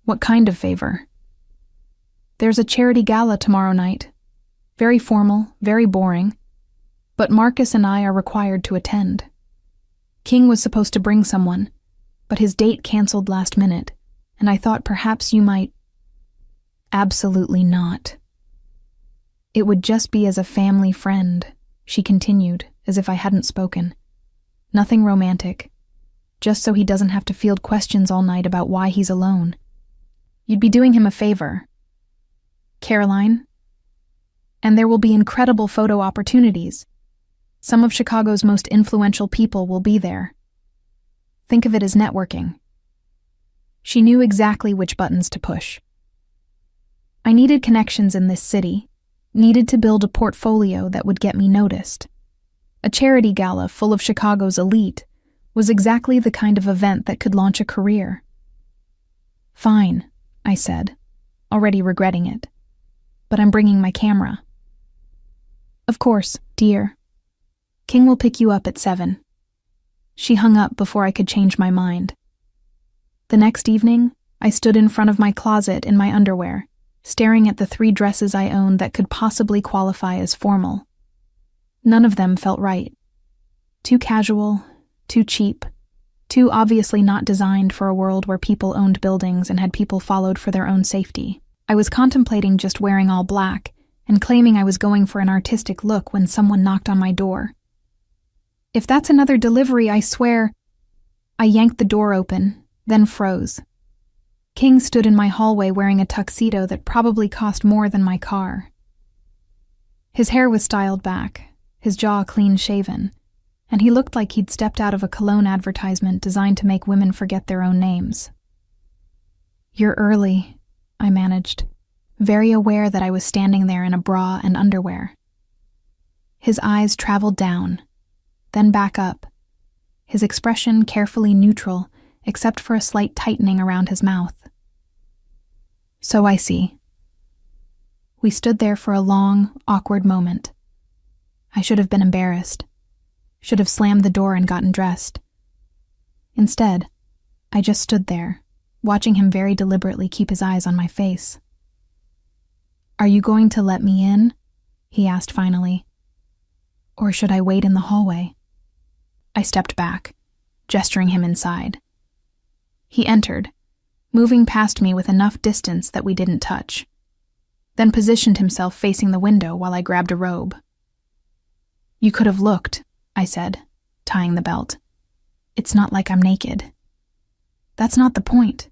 "What kind of favor?" "There's a charity gala tomorrow night. Very formal, very boring. But Marcus and I are required to attend. King was supposed to bring someone, but his date canceled last minute, and I thought perhaps you might—" "Absolutely not. It would just be as a family friend," she continued, as if I hadn't spoken. "Nothing romantic. Just so he doesn't have to field questions all night about why he's alone. You'd be doing him a favor. Caroline. And there will be incredible photo opportunities. Some of Chicago's most influential people will be there. Think of it as networking." She knew exactly which buttons to push. I needed connections in this city, needed to build a portfolio that would get me noticed. A charity gala full of Chicago's elite was exactly the kind of event that could launch a career. "Fine," I said, already regretting it. "But I'm bringing my camera." "Of course, dear. King will pick you up at 7. She hung up before I could change my mind. The next evening, I stood in front of my closet in my underwear, staring at the 3 dresses I owned that could possibly qualify as formal. None of them felt right. Too casual, too cheap, too obviously not designed for a world where people owned buildings and had people followed for their own safety. I was contemplating just wearing all black and claiming I was going for an artistic look when someone knocked on my door. "If that's another delivery, I swear—" I yanked the door open, then froze. King stood in my hallway wearing a tuxedo that probably cost more than my car. His hair was styled back, his jaw clean-shaven, and he looked like he'd stepped out of a cologne advertisement designed to make women forget their own names. "You're early," I managed, very aware that I was standing there in a bra and underwear. His eyes traveled down, then back up, his expression carefully neutral except for a slight tightening around his mouth. "So I see." We stood there for a long, awkward moment. I should have been embarrassed, should have slammed the door and gotten dressed. Instead, I just stood there, watching him very deliberately keep his eyes on my face. "Are you going to let me in?" he asked finally. "Or should I wait in the hallway?" I stepped back, gesturing him inside. He entered, moving past me with enough distance that we didn't touch. then positioned himself facing the window while I grabbed a robe. "You could have looked," I said, tying the belt. "It's not like I'm naked." "That's not the point."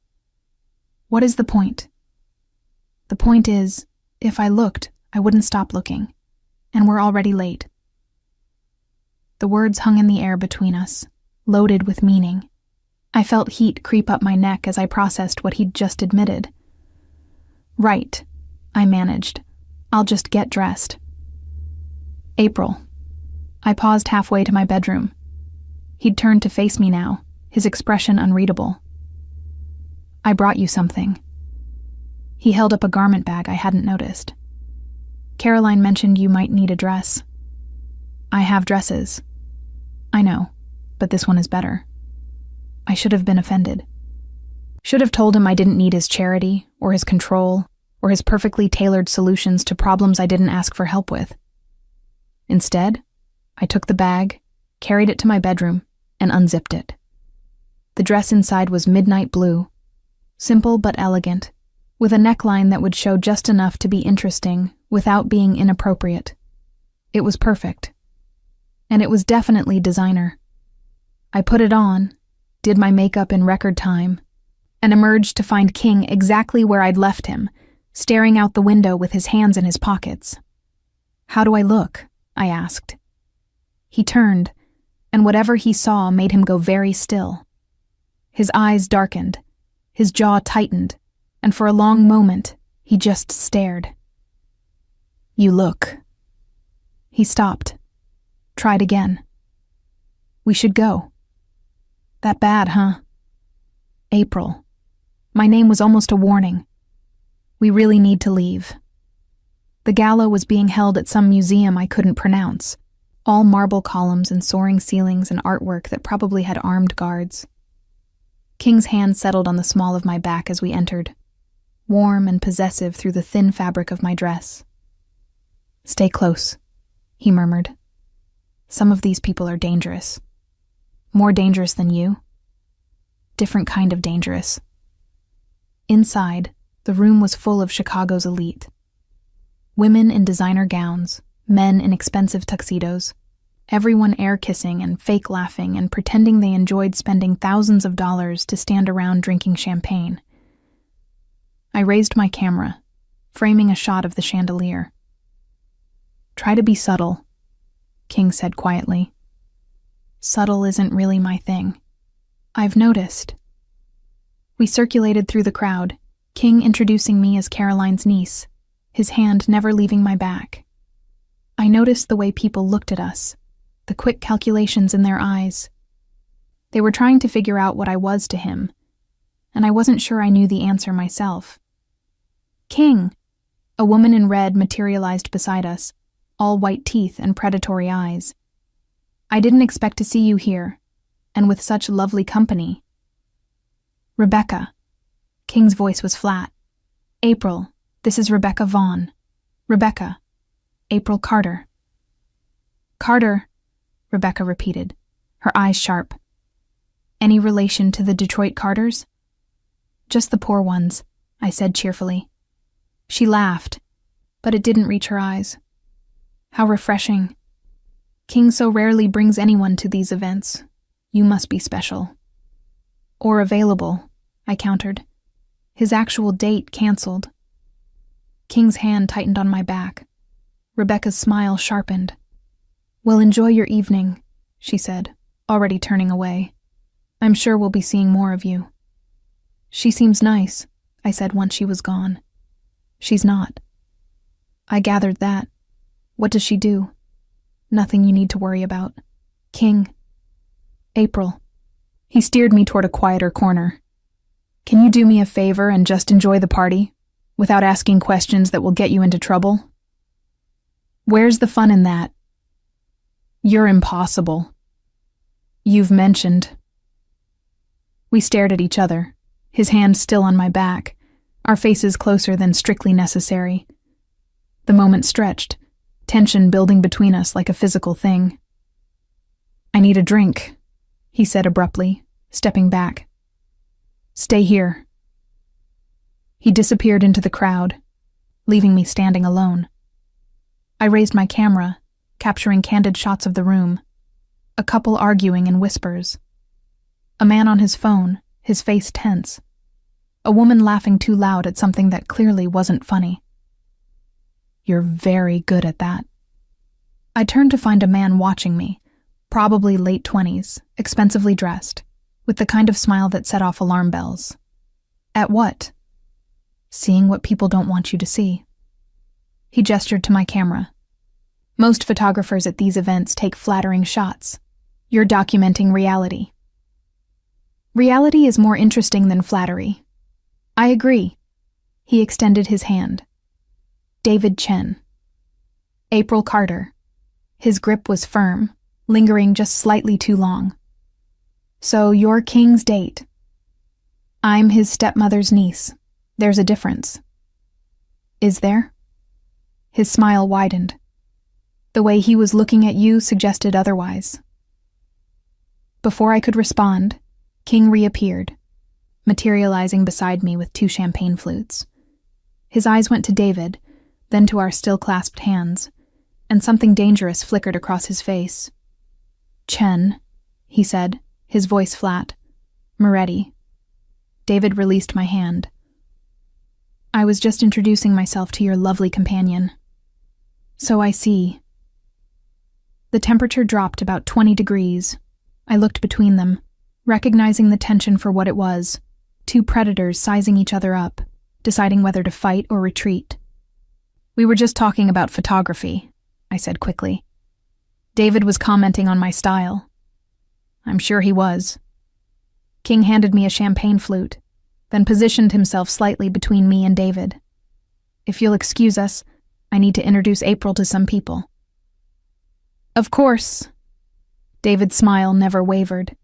"What is the point?" "The point is, if I looked, I wouldn't stop looking. And we're already late." The words hung in the air between us, loaded with meaning. I felt heat creep up my neck as I processed what he'd just admitted. "Right," I managed. "I'll just get dressed." "April." I paused halfway to my bedroom. He'd turned to face me now, his expression unreadable. "I brought you something." He held up a garment bag I hadn't noticed. "Caroline mentioned you might need a dress." "I have dresses." "I know, but this one is better." I should have been offended. Should have told him I didn't need his charity, or his control, or his perfectly tailored solutions to problems I didn't ask for help with. Instead, I took the bag, carried it to my bedroom, and unzipped it. The dress inside was midnight blue, simple but elegant, with a neckline that would show just enough to be interesting without being inappropriate. It was perfect. And it was definitely designer. I put it on, did my makeup in record time, and emerged to find King exactly where I'd left him, staring out the window with his hands in his pockets. "How do I look?" I asked. He turned, and whatever he saw made him go very still. His eyes darkened, his jaw tightened, and for a long moment, he just stared. "You look." He stopped, tried again. "We should go." "That bad, huh?" "April." My name was almost a warning. "We really need to leave." The gala was being held at some museum I couldn't pronounce, all marble columns and soaring ceilings and artwork that probably had armed guards. King's hand settled on the small of my back as we entered, warm and possessive through the thin fabric of my dress. "Stay close," he murmured. "Some of these people are dangerous. More dangerous than you. Different kind of dangerous." Inside, the room was full of Chicago's elite. Women in designer gowns, men in expensive tuxedos, everyone air-kissing and fake laughing and pretending they enjoyed spending thousands of dollars to stand around drinking champagne. I raised my camera, framing a shot of the chandelier. "Try to be subtle," King said quietly. "Subtle isn't really my thing. I've noticed." We circulated through the crowd, King introducing me as Caroline's niece, his hand never leaving my back. I noticed the way people looked at us, the quick calculations in their eyes. They were trying to figure out what I was to him, and I wasn't sure I knew the answer myself. "King!" A woman in red materialized beside us, all white teeth and predatory eyes. "I didn't expect to see you here, and with such lovely company." "Rebecca." King's voice was flat. "April, this is Rebecca Vaughn. Rebecca. April Carter." "Carter," Rebecca repeated, her eyes sharp. "Any relation to the Detroit Carters?" "Just the poor ones," I said cheerfully. She laughed, but it didn't reach her eyes. "How refreshing. King so rarely brings anyone to these events. You must be special." "Or available," I countered. "His actual date canceled." King's hand tightened on my back. Rebecca's smile sharpened. "Well, enjoy your evening," she said, already turning away. "I'm sure we'll be seeing more of you." "She seems nice," I said once she was gone. "She's not." I gathered that. "What does she do?" "Nothing you need to worry about." "King." "April." He steered me toward a quieter corner. "Can you do me a favor and just enjoy the party, without asking questions that will get you into trouble?" "Where's the fun in that?" "You're impossible." "You've mentioned." We stared at each other, his hand still on my back, our faces closer than strictly necessary. The moment stretched, tension building between us like a physical thing. "I need a drink," he said abruptly, stepping back. "Stay here." He disappeared into the crowd, leaving me standing alone. I raised my camera, capturing candid shots of the room, a couple arguing in whispers. A man on his phone, his face tense. A woman laughing too loud at something that clearly wasn't funny. "You're very good at that." I turned to find a man watching me, probably late 20s, expensively dressed, with the kind of smile that set off alarm bells. At what? Seeing what people don't want you to see. He gestured to my camera. "Most photographers at these events take flattering shots. You're documenting reality." "Reality is more interesting than flattery." "I agree." He extended his hand. David Chen. April Carter. His grip was firm, lingering just slightly too long. "So you're King's date." "I'm his stepmother's niece. There's a difference." "Is there?" His smile widened. The way he was looking at you suggested otherwise. Before I could respond, King reappeared, materializing beside me with 2 champagne flutes. His eyes went to David, then to our still-clasped hands, and something dangerous flickered across his face. "Chen," he said, his voice flat. "Moretti." David released my hand. "I was just introducing myself to your lovely companion." "So I see." The temperature dropped about 20 degrees. I looked between them, recognizing the tension for what it was, 2 predators sizing each other up, deciding whether to fight or retreat. "We were just talking about photography," I said quickly. "David was commenting on my style." "I'm sure he was." King handed me a champagne flute, then positioned himself slightly between me and David. "If you'll excuse us, I need to introduce April to some people." "Of course." David's smile never wavered.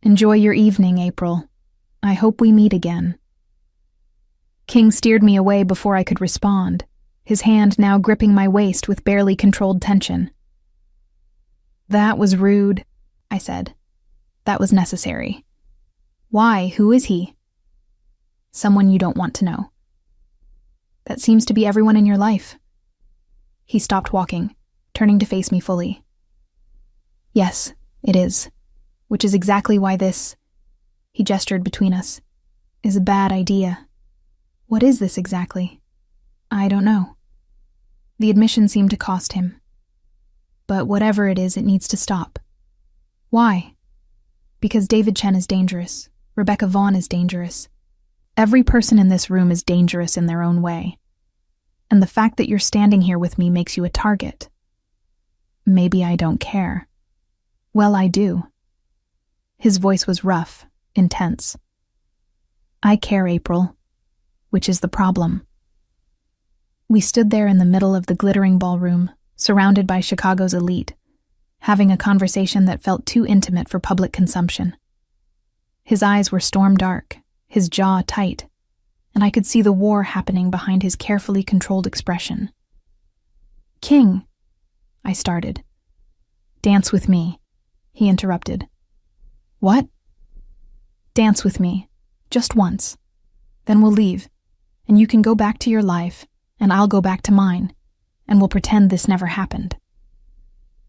"Enjoy your evening, April. I hope we meet again." King steered me away before I could respond, his hand now gripping my waist with barely controlled tension. "That was rude," I said. "That was necessary." "Why? Who is he?" "Someone you don't want to know." "That seems to be everyone in your life." He stopped walking, turning to face me fully. "Yes, it is. Which is exactly why this," he gestured between us, "is a bad idea." "What is this exactly?" "I don't know." The admission seemed to cost him. "But whatever it is, it needs to stop." "Why?" "Because David Chen is dangerous. Rebecca Vaughn is dangerous. Every person in this room is dangerous in their own way. And the fact that you're standing here with me makes you a target." "Maybe I don't care." "Well, I do." His voice was rough, intense. "I care, April, which is the problem." We stood there in the middle of the glittering ballroom, surrounded by Chicago's elite, having a conversation that felt too intimate for public consumption. His eyes were storm dark, his jaw tight, and I could see the war happening behind his carefully controlled expression. "King," I started. "Dance with me," he interrupted. "What?" "Dance with me, just once. Then we'll leave, and you can go back to your life, and I'll go back to mine, and we'll pretend this never happened."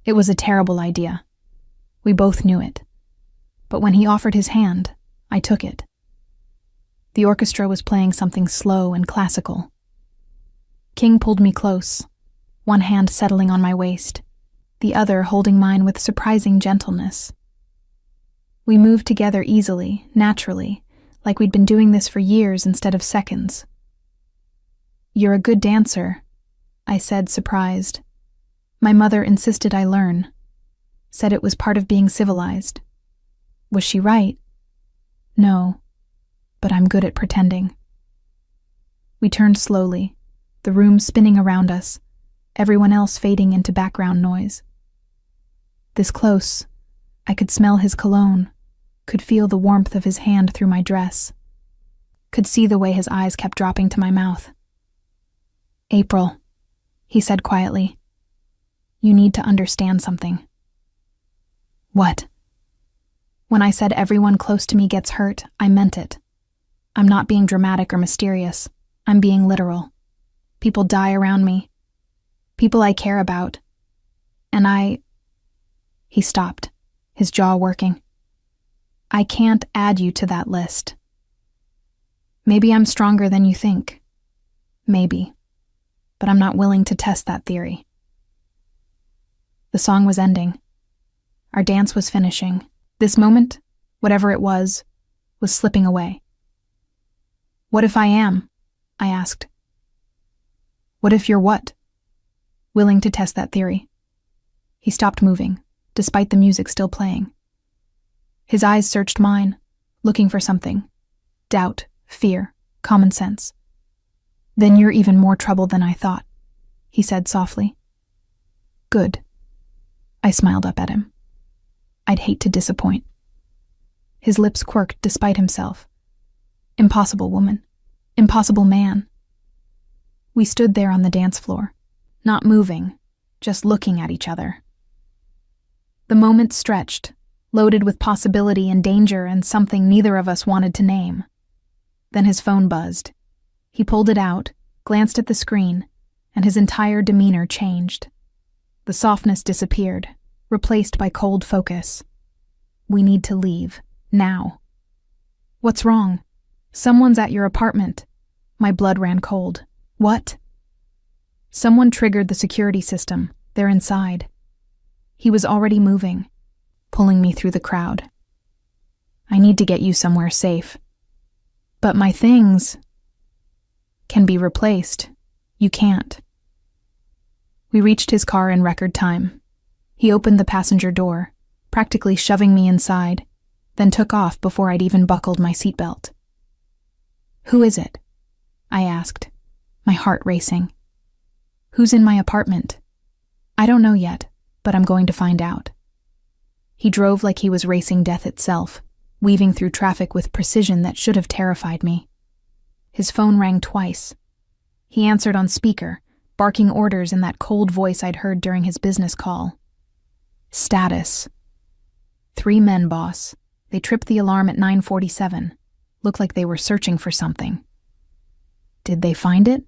It was a terrible idea. We both knew it. But when he offered his hand, I took it. The orchestra was playing something slow and classical. King pulled me close, one hand settling on my waist, the other holding mine with surprising gentleness. We moved together easily, naturally, like we'd been doing this for years instead of seconds. "You're a good dancer," I said, surprised. My mother insisted I learn, said it was part of being civilized. Was she right? No, but I'm good at pretending. We turned slowly, the room spinning around us, everyone else fading into background noise. This close, I could smell his cologne, could feel the warmth of his hand through my dress, could see the way his eyes kept dropping to my mouth. "April," he said quietly, "you need to understand something." "What?" When I said everyone close to me gets hurt, I meant it. I'm not being dramatic or mysterious. I'm being literal. People die around me. People I care about. And He stopped, his jaw working. I can't add you to that list. Maybe I'm stronger than you think. Maybe. But I'm not willing to test that theory. The song was ending. Our dance was finishing. This moment, whatever it was slipping away. What if I am? I asked. What if you're what? Willing to test that theory. He stopped moving, despite the music still playing. His eyes searched mine, looking for something. Doubt, fear, common sense. Then you're even more trouble than I thought, he said softly. Good. I smiled up at him. I'd hate to disappoint. His lips quirked despite himself. Impossible woman. Impossible man. We stood there on the dance floor, not moving, just looking at each other. The moment stretched, loaded with possibility and danger and something neither of us wanted to name. Then his phone buzzed. He pulled it out, glanced at the screen, and his entire demeanor changed. The softness disappeared, replaced by cold focus. We need to leave, now. What's wrong? Someone's at your apartment. My blood ran cold. What? Someone triggered the security system. They're inside. He was already moving, pulling me through the crowd. I need to get you somewhere safe. But my things can be replaced. You can't. We reached his car in record time. He opened the passenger door, practically shoving me inside, then took off before I'd even buckled my seatbelt. Who is it? I asked, my heart racing. Who's in my apartment? I don't know yet, but I'm going to find out. He drove like he was racing death itself, weaving through traffic with precision that should have terrified me. His phone rang twice. He answered on speaker, barking orders in that cold voice I'd heard during his business call. Status. 3 men, boss. They tripped the alarm at 9:47. Looked like they were searching for something. Did they find it?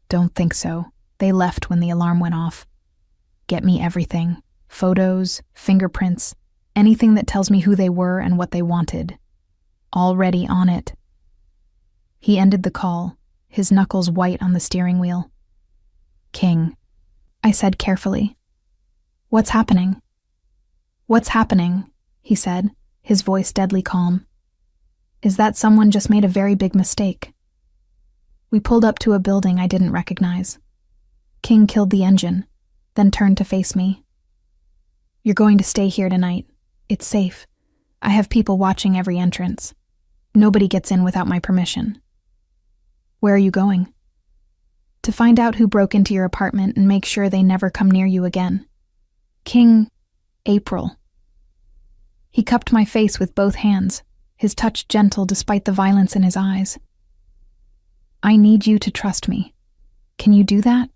Don't think so. They left when the alarm went off. Get me everything. Photos, fingerprints, anything that tells me who they were and what they wanted. Already on it. He ended the call, his knuckles white on the steering wheel. King, I said carefully. What's happening? What's happening? He said, his voice deadly calm. Is that someone just made a very big mistake? We pulled up to a building I didn't recognize. King killed the engine, then turned to face me. You're going to stay here tonight. It's safe. I have people watching every entrance. Nobody gets in without my permission. Where are you going? To find out who broke into your apartment and make sure they never come near you again. King, April. He cupped my face with both hands, his touch gentle despite the violence in his eyes. I need you to trust me. Can you do that?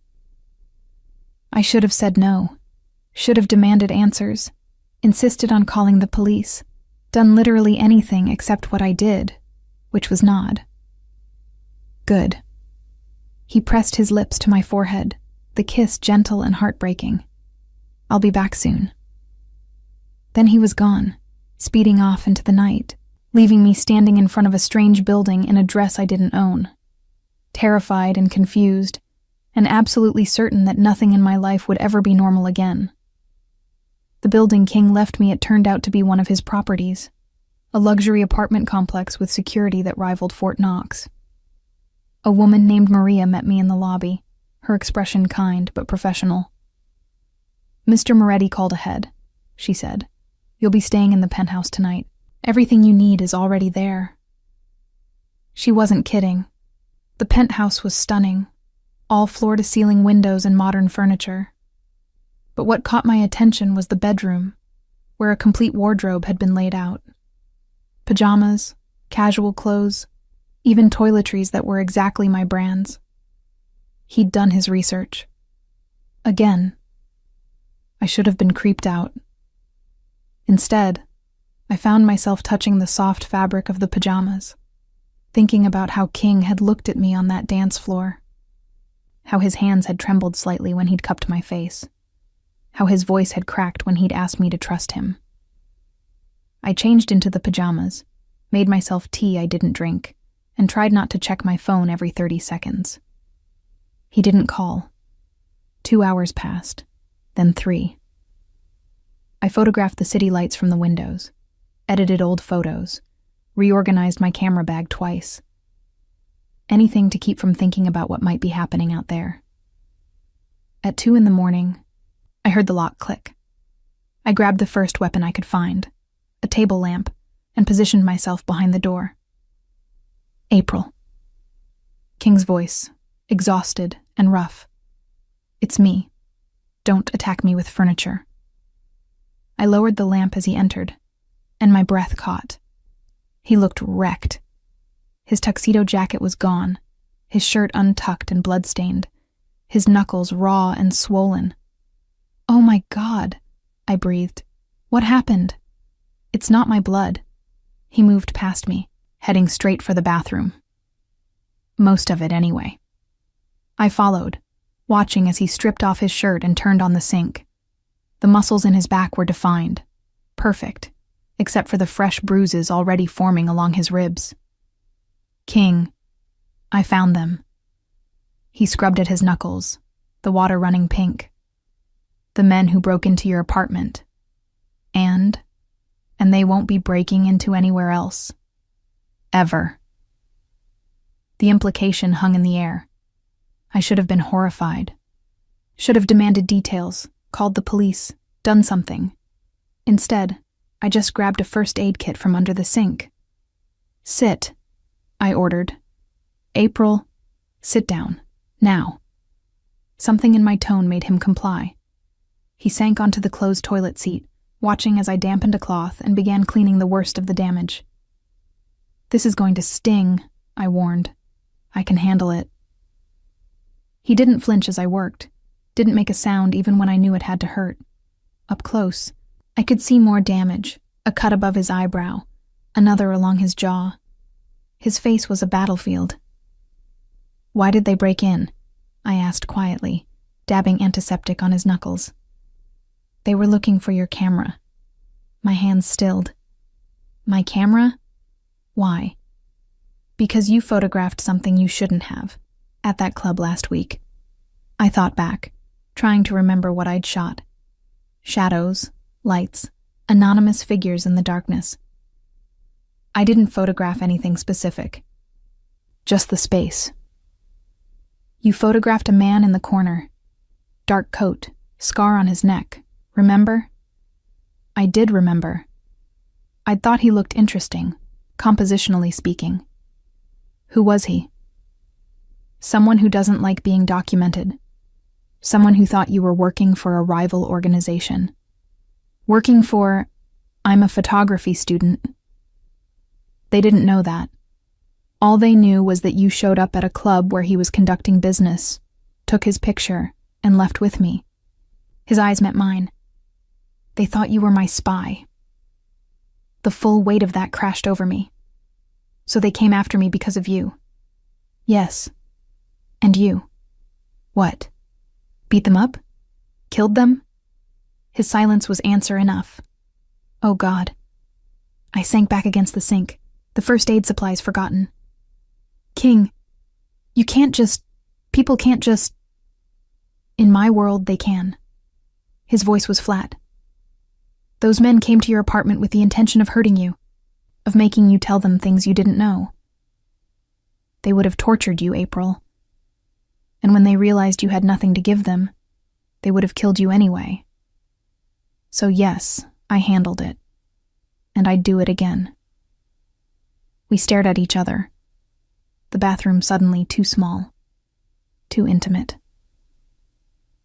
I should have said no, should have demanded answers, insisted on calling the police, done literally anything except what I did, which was nod. Good. He pressed his lips to my forehead, the kiss gentle and heartbreaking. I'll be back soon. Then he was gone, speeding off into the night, leaving me standing in front of a strange building in a dress I didn't own. Terrified and confused, and absolutely certain that nothing in my life would ever be normal again. The building King left me, it turned out to be one of his properties, a luxury apartment complex with security that rivaled Fort Knox. A woman named Maria met me in the lobby, her expression kind but professional. Mr. Moretti called ahead, she said. You'll be staying in the penthouse tonight. Everything you need is already there. She wasn't kidding. The penthouse was stunning, all floor-to-ceiling windows and modern furniture. But what caught my attention was the bedroom, where a complete wardrobe had been laid out. Pajamas, casual clothes, even toiletries that were exactly my brand's. He'd done his research. Again. I should have been creeped out. Instead, I found myself touching the soft fabric of the pajamas. thinking about how King had looked at me on that dance floor, how his hands had trembled slightly when he'd cupped my face, how his voice had cracked when he'd asked me to trust him. I changed into the pajamas, made myself tea I didn't drink, and tried not to check my phone every 30 seconds. He didn't call. 2 hours passed, then 3. I photographed the city lights from the windows, edited old photos, reorganized my camera bag twice. Anything to keep from thinking about what might be happening out there. At 2 a.m, I heard the lock click. I grabbed the first weapon I could find, a table lamp, and positioned myself behind the door. April. King's voice, exhausted and rough. It's me. Don't attack me with furniture. I lowered the lamp as he entered, and my breath caught. He looked wrecked. His tuxedo jacket was gone, his shirt untucked and bloodstained, his knuckles raw and swollen. Oh my God, I breathed. What happened? It's not my blood. He moved past me, heading straight for the bathroom. Most of it, anyway. I followed, watching as he stripped off his shirt and turned on the sink. The muscles in his back were defined, perfect, except for the fresh bruises already forming along his ribs. King. I found them. He scrubbed at his knuckles, the water running pink. The men who broke into your apartment. And they won't be breaking into anywhere else. Ever. The implication hung in the air. I should have been horrified. Should have demanded details, called the police, done something. Instead, I just grabbed a first aid kit from under the sink. Sit, I ordered. April, sit down, now. Something in my tone made him comply. He sank onto the closed toilet seat, watching as I dampened a cloth and began cleaning the worst of the damage. This is going to sting, I warned. I can handle it. He didn't flinch as I worked, didn't make a sound even when I knew it had to hurt. Up close, I could see more damage, a cut above his eyebrow, another along his jaw. His face was a battlefield. Why did they break in? I asked quietly, dabbing antiseptic on his knuckles. They were looking for your camera. My hands stilled. My camera? Why? Because you photographed something you shouldn't have, at that club last week. I thought back, trying to remember what I'd shot. Shadows, lights, anonymous figures in the darkness. I didn't photograph anything specific. Just the space. You photographed a man in the corner. Dark coat, scar on his neck. Remember? I did remember. I'd thought he looked interesting, compositionally speaking. Who was he? Someone who doesn't like being documented. Someone who thought you were working for a rival organization. Working for, I'm a photography student. They didn't know that. All they knew was that you showed up at a club where he was conducting business, took his picture, and left with me. His eyes met mine. They thought you were my spy. The full weight of that crashed over me. So they came after me because of you. Yes. And you. What? Beat them up? Killed them? His silence was answer enough. Oh God. I sank back against the sink, the first aid supplies forgotten. King, you can't just... People can't just... In my world, they can. His voice was flat. Those men came to your apartment with the intention of hurting you, of making you tell them things you didn't know. They would have tortured you, April. And when they realized you had nothing to give them, they would have killed you anyway. So yes, I handled it. And I'd do it again. We stared at each other. The bathroom suddenly too small, too intimate.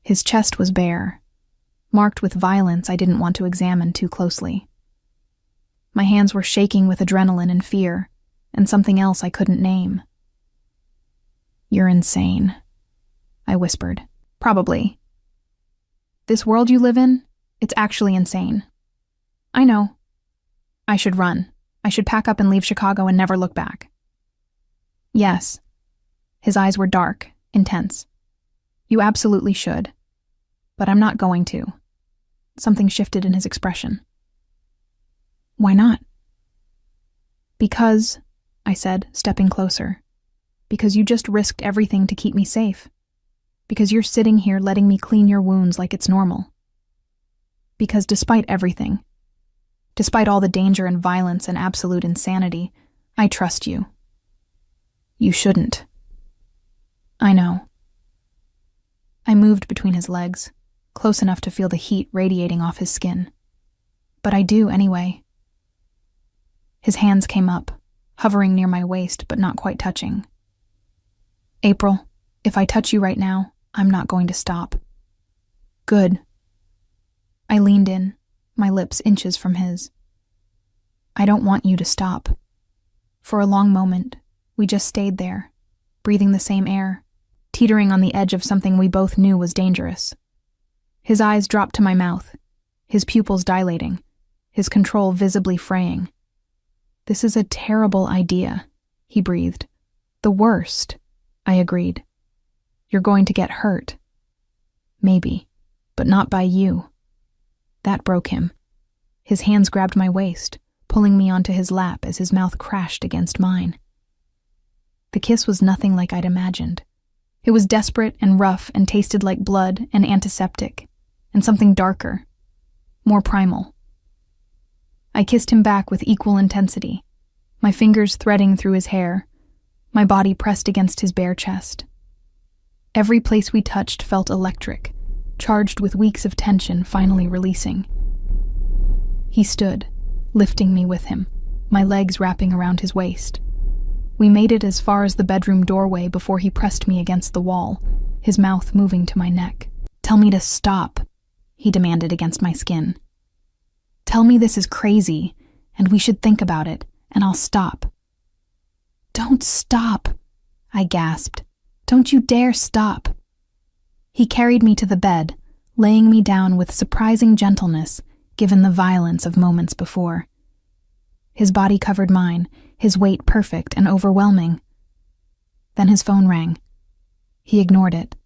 His chest was bare, marked with violence I didn't want to examine too closely. My hands were shaking with adrenaline and fear, and something else I couldn't name. You're insane, I whispered. Probably. This world you live in, it's actually insane. I know. I should run. I should pack up and leave Chicago and never look back. Yes. His eyes were dark, intense. You absolutely should. But I'm not going to. Something shifted in his expression. Why not? Because, I said, stepping closer. Because you just risked everything to keep me safe. Because you're sitting here letting me clean your wounds like it's normal. Because despite everything, despite all the danger and violence and absolute insanity, I trust you. You shouldn't. I know. I moved between his legs, close enough to feel the heat radiating off his skin. But I do anyway. His hands came up, hovering near my waist but not quite touching. April, if I touch you right now, I'm not going to stop. Good. I leaned in, my lips inches from his. I don't want you to stop. For a long moment, we just stayed there, breathing the same air, teetering on the edge of something we both knew was dangerous. His eyes dropped to my mouth, his pupils dilating, his control visibly fraying. This is a terrible idea, he breathed. The worst, I agreed. You're going to get hurt. Maybe, but not by you. That broke him. His hands grabbed my waist, pulling me onto his lap as his mouth crashed against mine. The kiss was nothing like I'd imagined. It was desperate and rough and tasted like blood and antiseptic, and something darker, more primal. I kissed him back with equal intensity, my fingers threading through his hair, my body pressed against his bare chest. Every place we touched felt electric, charged with weeks of tension finally releasing. He stood, lifting me with him, my legs wrapping around his waist. We made it as far as the bedroom doorway before he pressed me against the wall, his mouth moving to my neck. Tell me to stop, he demanded against my skin. Tell me this is crazy, and we should think about it, and I'll stop. Don't stop, I gasped. Don't you dare stop. He carried me to the bed, laying me down with surprising gentleness, given the violence of moments before. His body covered mine, his weight perfect and overwhelming. Then his phone rang. He ignored it.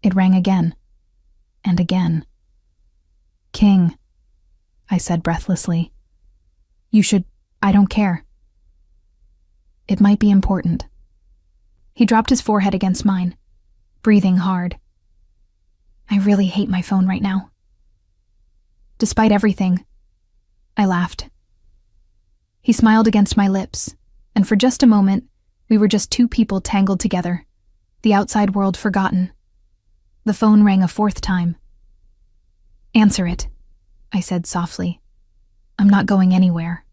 It rang again. And again. King, I said breathlessly. You should... I don't care. It might be important. He dropped his forehead against mine, breathing hard. I really hate my phone right now. Despite everything, I laughed. He smiled against my lips, and for just a moment, we were just two people tangled together, the outside world forgotten. The phone rang a fourth time. Answer it, I said softly. I'm not going anywhere.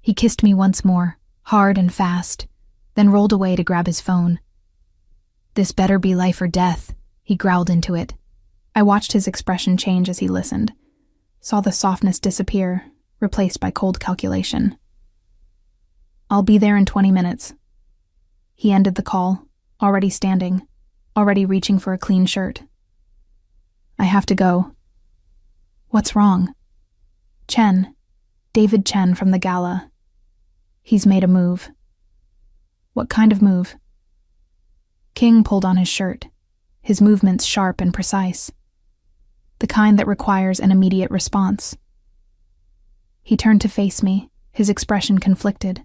He kissed me once more, hard and fast, then rolled away to grab his phone. This better be life or death, he growled into it. I watched his expression change as he listened, saw the softness disappear, replaced by cold calculation. I'll be there in 20 minutes. He ended the call, already standing, already reaching for a clean shirt. I have to go. What's wrong? Chen, David Chen from the gala. He's made a move. What kind of move? King pulled on his shirt, his movements sharp and precise. The kind that requires an immediate response. He turned to face me, his expression conflicted.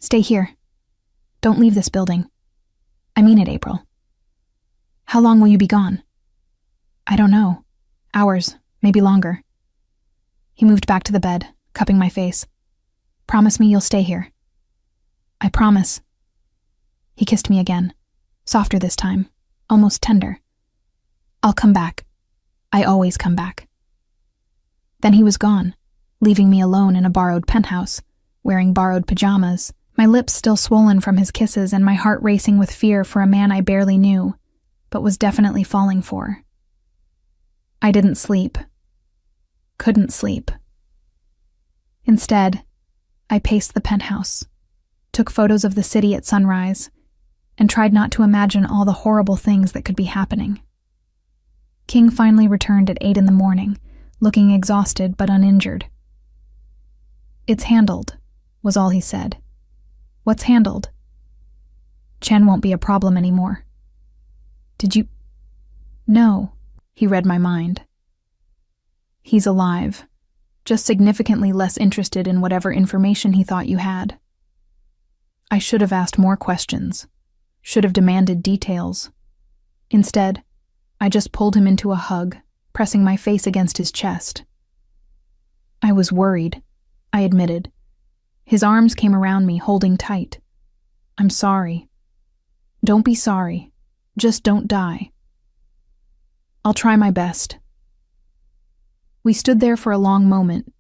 Stay here. Don't leave this building. I mean it, April. How long will you be gone? I don't know. Hours, maybe longer. He moved back to the bed, cupping my face. Promise me you'll stay here. I promise. He kissed me again, softer this time, almost tender. I'll come back. I always come back. Then he was gone, leaving me alone in a borrowed penthouse, wearing borrowed pajamas, my lips still swollen from his kisses and my heart racing with fear for a man I barely knew, but was definitely falling for. I didn't sleep. Couldn't sleep. Instead, I paced the penthouse, took photos of the city at sunrise, and tried not to imagine all the horrible things that could be happening. King finally returned at 8 a.m, looking exhausted but uninjured. It's handled, was all he said. What's handled? Chen won't be a problem anymore. Did you? No, he read my mind. He's alive, just significantly less interested in whatever information he thought you had. I should have asked more questions, should have demanded details. Instead, I just pulled him into a hug, pressing my face against his chest. I was worried, I admitted. His arms came around me, holding tight. I'm sorry. Don't be sorry. Just don't die. I'll try my best. We stood there for a long moment,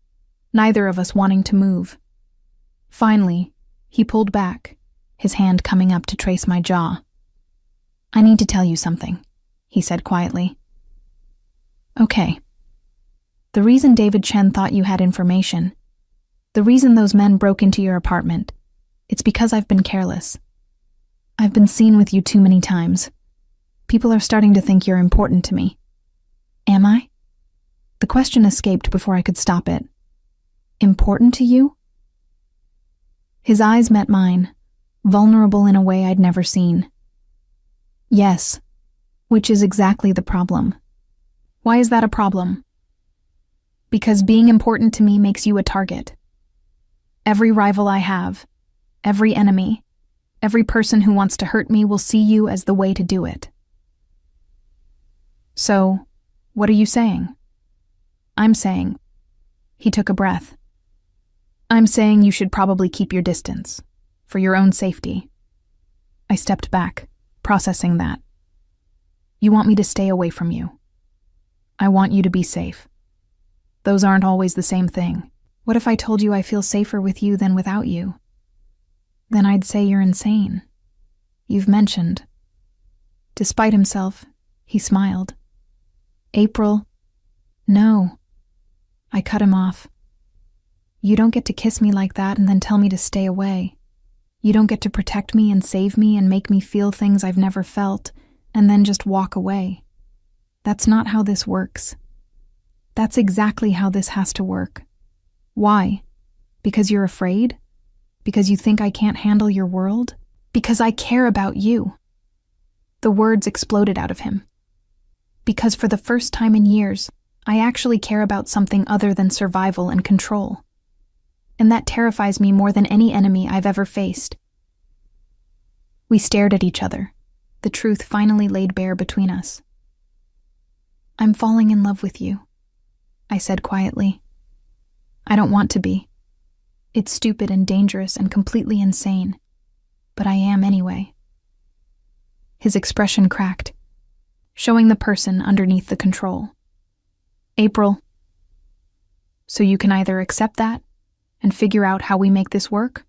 neither of us wanting to move. Finally, he pulled back, his hand coming up to trace my jaw. I need to tell you something, he said quietly. Okay. The reason David Chen thought you had information, the reason those men broke into your apartment, it's because I've been careless. I've been seen with you too many times. People are starting to think you're important to me. Am I? The question escaped before I could stop it. Important to you? His eyes met mine, vulnerable in a way I'd never seen. Yes, which is exactly the problem. Why is that a problem? Because being important to me makes you a target. Every rival I have, every enemy, every person who wants to hurt me will see you as the way to do it. So, what are you saying? I'm saying, he took a breath. I'm saying you should probably keep your distance, for your own safety. I stepped back, processing that. You want me to stay away from you. I want you to be safe. Those aren't always the same thing. What if I told you I feel safer with you than without you? Then I'd say you're insane. You've mentioned. Despite himself, he smiled. April, no. I cut him off. You don't get to kiss me like that and then tell me to stay away. You don't get to protect me and save me and make me feel things I've never felt and then just walk away. That's not how this works. That's exactly how this has to work. Why? Because you're afraid? Because you think I can't handle your world? Because I care about you. The words exploded out of him. Because for the first time in years, I actually care about something other than survival and control. And that terrifies me more than any enemy I've ever faced. We stared at each other, the truth finally laid bare between us. I'm falling in love with you, I said quietly. I don't want to be. It's stupid and dangerous and completely insane, but I am anyway. His expression cracked, showing the person underneath the control. April, so you can either accept that and figure out how we make this work,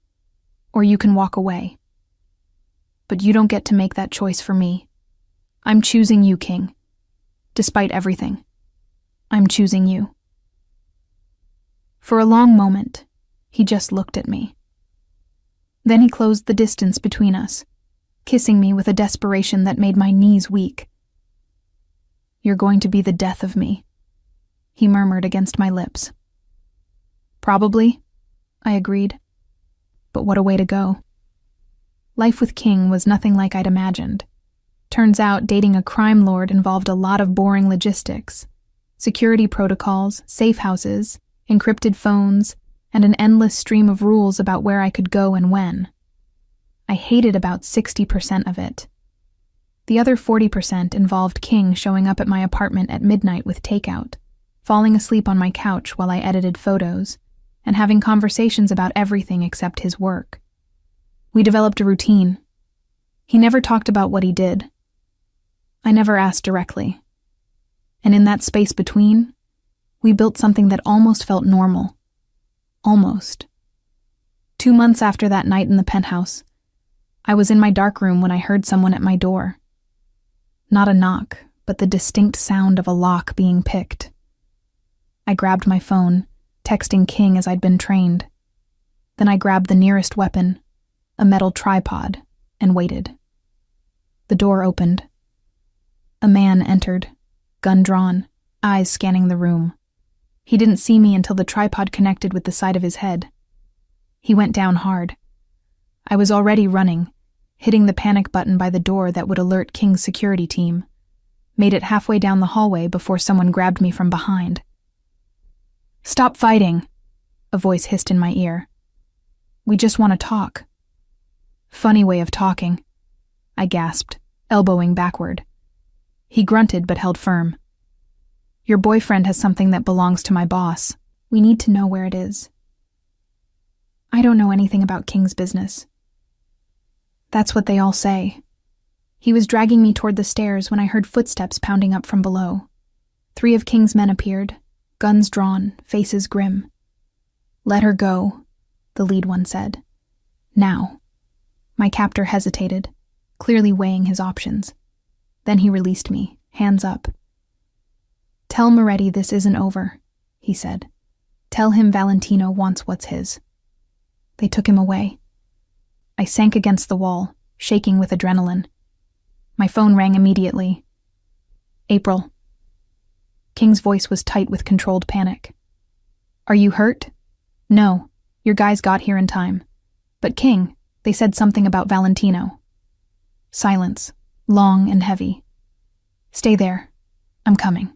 or you can walk away. But you don't get to make that choice for me. I'm choosing you, King. Despite everything, I'm choosing you. For a long moment, he just looked at me. Then he closed the distance between us, kissing me with a desperation that made my knees weak. You're going to be the death of me, he murmured against my lips. Probably, I agreed. But what a way to go. Life with King was nothing like I'd imagined. Turns out dating a crime lord involved a lot of boring logistics. Security protocols, safe houses, encrypted phones, and an endless stream of rules about where I could go and when. I hated about 60% of it. The other 40% involved King showing up at my apartment at midnight with takeout, falling asleep on my couch while I edited photos, and having conversations about everything except his work. We developed a routine. He never talked about what he did. I never asked directly. And in that space between, we built something that almost felt normal. Almost. 2 months after that night in the penthouse, I was in my dark room when I heard someone at my door. Not a knock, but the distinct sound of a lock being picked. I grabbed my phone, texting King as I'd been trained. Then I grabbed the nearest weapon, a metal tripod, and waited. The door opened. A man entered, gun drawn, eyes scanning the room. He didn't see me until the tripod connected with the side of his head. He went down hard. I was already running, hitting the panic button by the door that would alert King's security team. Made it halfway down the hallway before someone grabbed me from behind. "Stop fighting," a voice hissed in my ear. "We just want to talk." "Funny way of talking," I gasped, elbowing backward. He grunted but held firm. "Your boyfriend has something that belongs to my boss. We need to know where it is." I don't know anything about King's business. That's what they all say. He was dragging me toward the stairs when I heard footsteps pounding up from below. 3 of King's men appeared, guns drawn, faces grim. "Let her go," the lead one said. "Now." My captor hesitated, clearly weighing his options. Then he released me, hands up. "Tell Moretti this isn't over," he said. "Tell him Valentino wants what's his." They took him away. I sank against the wall, shaking with adrenaline. My phone rang immediately. "April." King's voice was tight with controlled panic. "Are you hurt?" "No, your guys got here in time. But King, they said something about Valentino." Silence, long and heavy. "Stay there. I'm coming."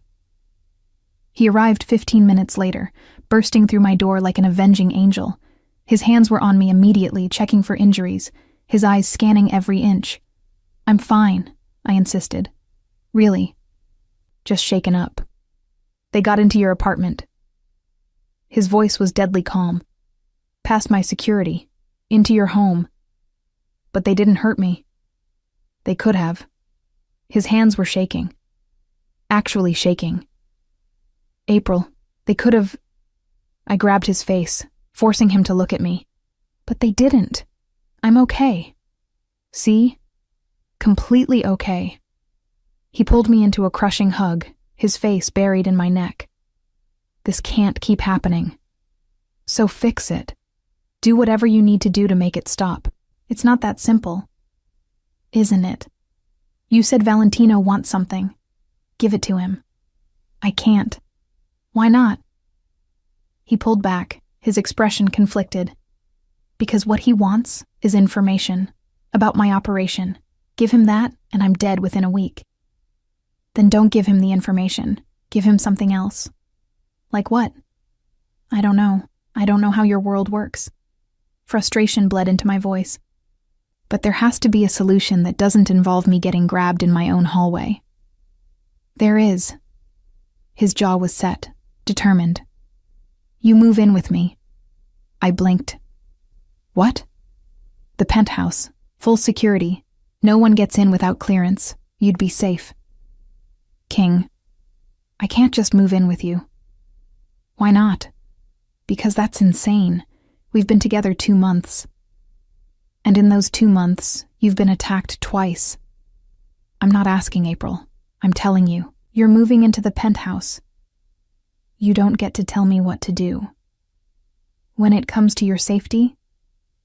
He arrived 15 minutes later, bursting through my door like an avenging angel. His hands were on me immediately, checking for injuries, his eyes scanning every inch. "I'm fine," I insisted. "Really. Just shaken up. They got into your apartment." His voice was deadly calm. "Past my security. Into your home. But they didn't hurt me." "They could have." His hands were shaking. Actually shaking. "April, they could have..." I grabbed his face, forcing him to look at me. "But they didn't. I'm okay. See? Completely okay." He pulled me into a crushing hug, his face buried in my neck. "This can't keep happening. So fix it. Do whatever you need to do to make it stop. It's not that simple." "Isn't it? You said Valentino wants something. Give it to him." "I can't." "Why not?" He pulled back, his expression conflicted. "Because what he wants is information about my operation. Give him that, and I'm dead within a week." "Then don't give him the information. Give him something else." "Like what?" "I don't know. I don't know how your world works." Frustration bled into my voice. "But there has to be a solution that doesn't involve me getting grabbed in my own hallway." "There is." His jaw was set, determined. "You move in with me." I blinked. "What?" "The penthouse. Full security. No one gets in without clearance. You'd be safe." "King, I can't just move in with you." "Why not?" "Because that's insane. We've been together 2 months. And in those 2 months, you've been attacked twice." "I'm not asking, April. I'm telling you. You're moving into the penthouse. You don't get to tell me what to do." "When it comes to your safety?"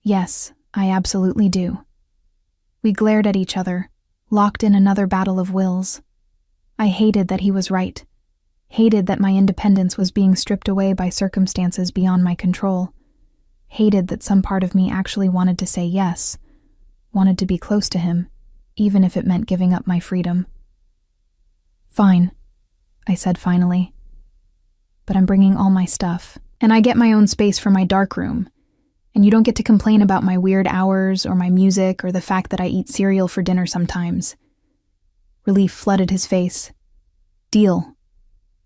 "Yes, I absolutely do." We glared at each other, locked in another battle of wills. I hated that he was right. Hated that my independence was being stripped away by circumstances beyond my control. Hated that some part of me actually wanted to say yes, wanted to be close to him, even if it meant giving up my freedom. "Fine," I said finally. "But I'm bringing all my stuff, and I get my own space for my dark room, and you don't get to complain about my weird hours or my music or the fact that I eat cereal for dinner sometimes." Relief flooded his face. "Deal.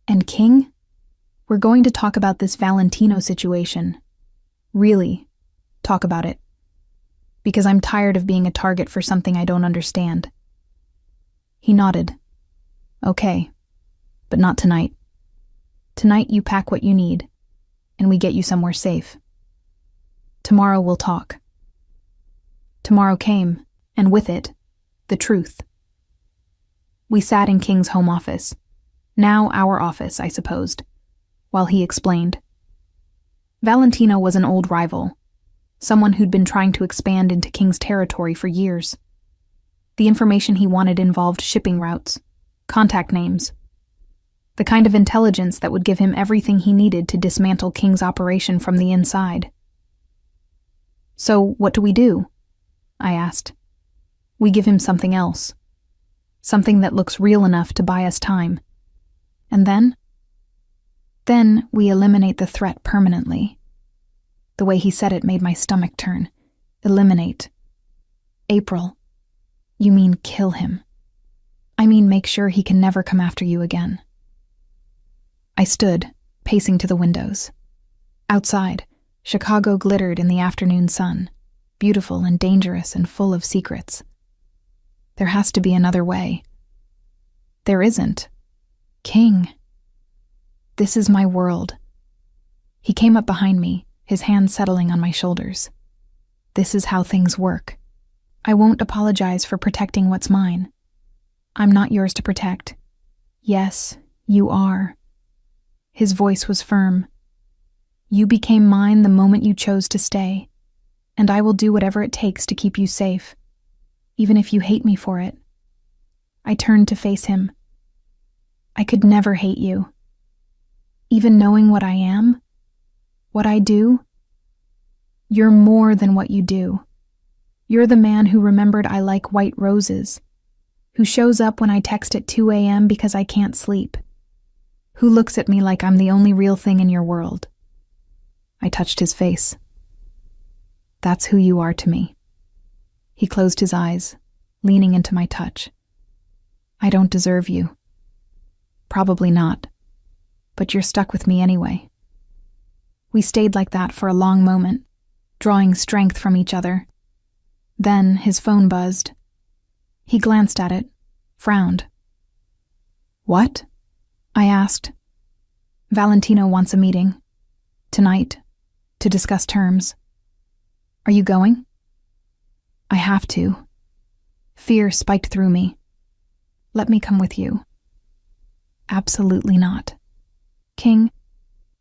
And King? We're going to talk about this Valentino situation. Really, talk about it. Because I'm tired of being a target for something I don't understand." He nodded. "Okay, but not tonight. Tonight you pack what you need, and we get you somewhere safe. Tomorrow we'll talk." Tomorrow came, and with it, the truth. We sat in King's home office, now our office, I supposed, while he explained. Valentino was an old rival, someone who'd been trying to expand into King's territory for years. The information he wanted involved shipping routes, contact names, the kind of intelligence that would give him everything he needed to dismantle King's operation from the inside. "So what do we do?" I asked. We give him something else. Something that looks real enough to buy us time. And then? Then we eliminate the threat permanently. The way he said it made my stomach turn. Eliminate. April, you mean kill him. I mean make sure he can never come after you again. I stood, pacing to the windows. Outside, Chicago glittered in the afternoon sun, beautiful and dangerous and full of secrets. There has to be another way. There isn't. King. This is my world. He came up behind me, his hand settling on my shoulders. This is how things work. I won't apologize for protecting what's mine. I'm not yours to protect. Yes, you are. His voice was firm. You became mine the moment you chose to stay, and I will do whatever it takes to keep you safe, even if you hate me for it. I turned to face him. I could never hate you. Even knowing what I am, what I do, you're more than what you do. You're the man who remembered I like white roses, who shows up when I text at 2 a.m. because I can't sleep, who looks at me like I'm the only real thing in your world. I touched his face. That's who you are to me. He closed his eyes, leaning into my touch. I don't deserve you. Probably not. But you're stuck with me anyway. We stayed like that for a long moment, drawing strength from each other. Then his phone buzzed. He glanced at it, frowned. What? I asked. Valentino wants a meeting. Tonight, to discuss terms. Are you going? I have to. Fear spiked through me. Let me come with you. Absolutely not. King,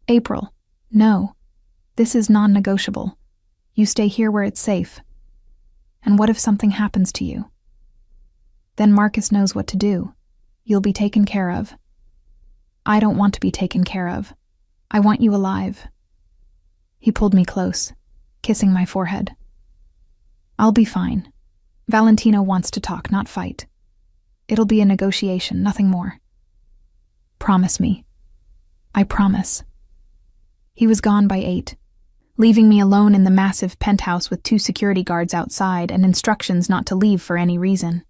April, no. This is non-negotiable. You stay here where it's safe. And what if something happens to you? Then Marcus knows what to do. You'll be taken care of. I don't want to be taken care of. I want you alive. He pulled me close, kissing my forehead. I'll be fine. Valentino wants to talk, not fight. It'll be a negotiation, nothing more. Promise me. I promise. He was gone by 8, leaving me alone in the massive penthouse with 2 security guards outside and instructions not to leave for any reason.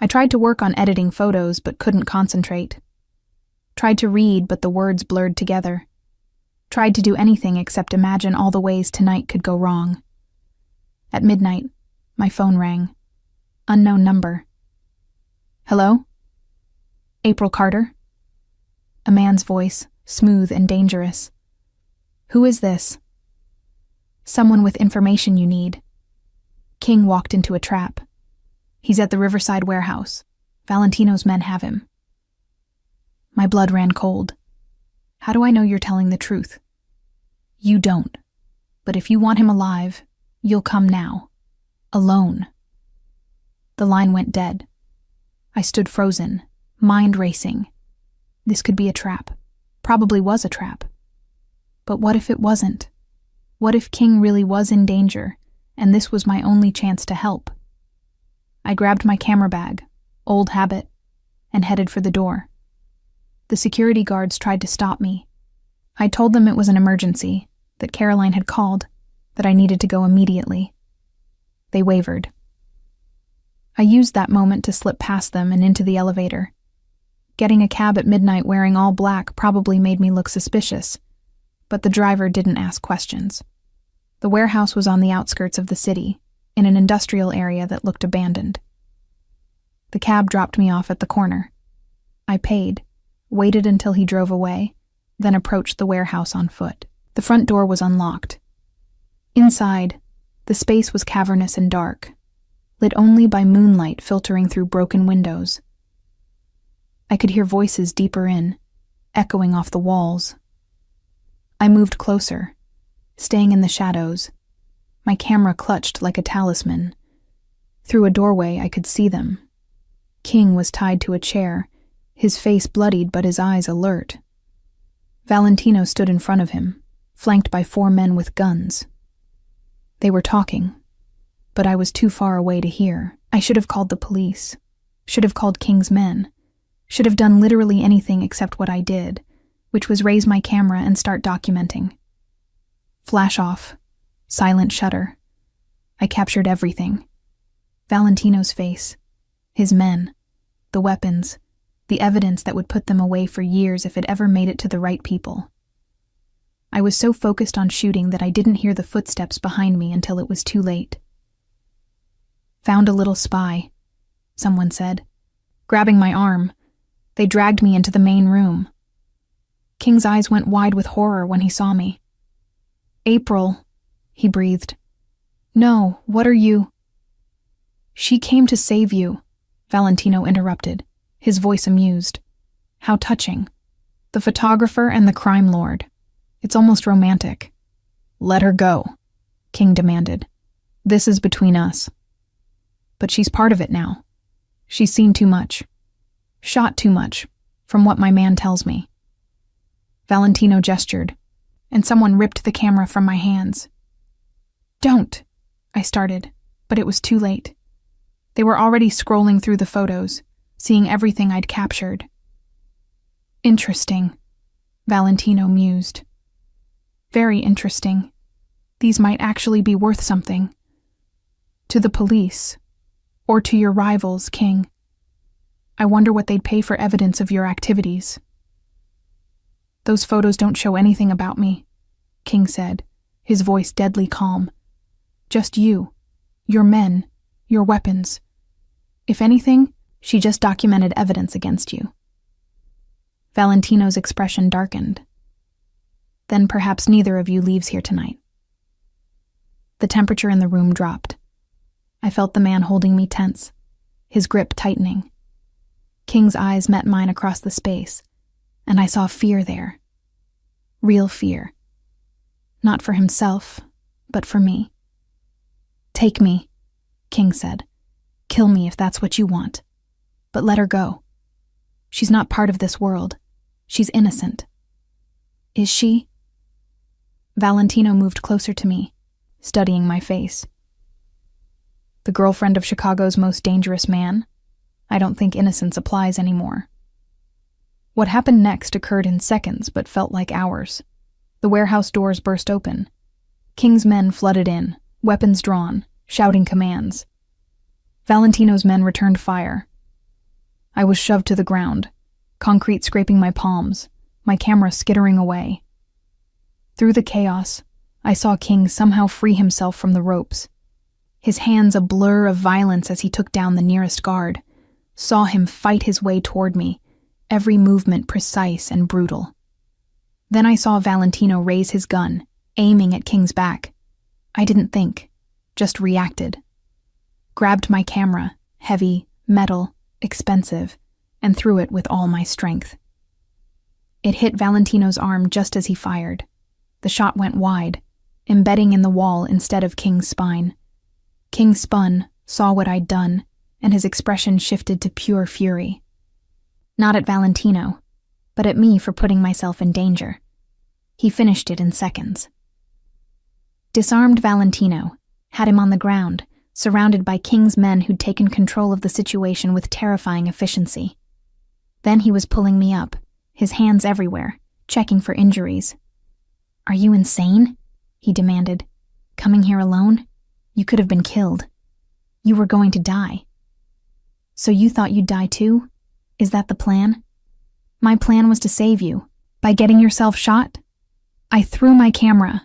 I tried to work on editing photos but couldn't concentrate. Tried to read but the words blurred together. Tried to do anything except imagine all the ways tonight could go wrong. At midnight, my phone rang. Unknown number. Hello? April Carter? A man's voice, smooth and dangerous. Who is this? Someone with information you need. King walked into a trap. He's at the Riverside warehouse. Valentino's men have him. My blood ran cold. How do I know you're telling the truth? You don't. But if you want him alive, you'll come now. Alone. The line went dead. I stood frozen, mind racing. This could be a trap. Probably was a trap. But what if it wasn't? What if King really was in danger, and this was my only chance to help? I grabbed my camera bag, old habit, and headed for the door. The security guards tried to stop me. I told them it was an emergency, that Caroline had called, that I needed to go immediately. They wavered. I used that moment to slip past them and into the elevator. Getting a cab at midnight wearing all black probably made me look suspicious, but the driver didn't ask questions. The warehouse was on the outskirts of the city, in an industrial area that looked abandoned. The cab dropped me off at the corner. I paid, waited until he drove away, then approached the warehouse on foot. The front door was unlocked. Inside, the space was cavernous and dark, lit only by moonlight filtering through broken windows. I could hear voices deeper in, echoing off the walls. I moved closer, staying in the shadows, my camera clutched like a talisman. Through a doorway, I could see them. King was tied to a chair, his face bloodied but his eyes alert. Valentino stood in front of him, flanked by 4 men with guns. They were talking, but I was too far away to hear. I should have called the police, should have called King's men, should have done literally anything except what I did, which was raise my camera and start documenting. Flash off, silent shutter. I captured everything. Valentino's face, his men, the weapons, the evidence that would put them away for years if it ever made it to the right people. I was so focused on shooting that I didn't hear the footsteps behind me until it was too late. Found a little spy, someone said. Grabbing my arm, they dragged me into the main room. King's eyes went wide with horror when he saw me. April, he breathed. No, what are you? She came to save you, Valentino interrupted, his voice amused. How touching. The photographer and the crime lord. It's almost romantic. Let her go, King demanded. This is between us. But she's part of it now. She's seen too much. Shot too much, from what my man tells me. Valentino gestured, and someone ripped the camera from my hands. Don't, I started, but it was too late. They were already scrolling through the photos, seeing everything I'd captured. Interesting, Valentino mused. Very interesting. These might actually be worth something. To the police, or to your rivals, King. I wonder what they'd pay for evidence of your activities. Those photos don't show anything about me, King said, his voice deadly calm. Just you, your men, your weapons. If anything, she just documented evidence against you. Valentino's expression darkened. Then perhaps neither of you leaves here tonight. The temperature in the room dropped. I felt the man holding me tense, his grip tightening. King's eyes met mine across the space, and I saw fear there. Real fear. Not for himself, but for me. Take me, King said. Kill me if that's what you want. But let her go. She's not part of this world. She's innocent. Is she? Valentino moved closer to me, studying my face. The girlfriend of Chicago's most dangerous man? I don't think innocence applies anymore. What happened next occurred in seconds but felt like hours. The warehouse doors burst open. King's men flooded in, weapons drawn, shouting commands. Valentino's men returned fire. I was shoved to the ground, concrete scraping my palms, my camera skittering away. Through the chaos, I saw King somehow free himself from the ropes. His hands a blur of violence as he took down the nearest guard. Saw him fight his way toward me, every movement precise and brutal. Then I saw Valentino raise his gun, aiming at King's back. I didn't think, just reacted. Grabbed my camera, heavy, metal, expensive, and threw it with all my strength. It hit Valentino's arm just as he fired. The shot went wide, embedding in the wall instead of King's spine. King spun, saw what I'd done, and his expression shifted to pure fury. Not at Valentino, but at me for putting myself in danger. He finished it in seconds. Disarmed Valentino, had him on the ground, surrounded by King's men who'd taken control of the situation with terrifying efficiency. Then he was pulling me up, his hands everywhere, checking for injuries. Are you insane? He demanded. Coming here alone? You could have been killed. You were going to die. So you thought you'd die too? Is that the plan? My plan was to save you. By getting yourself shot? I threw my camera.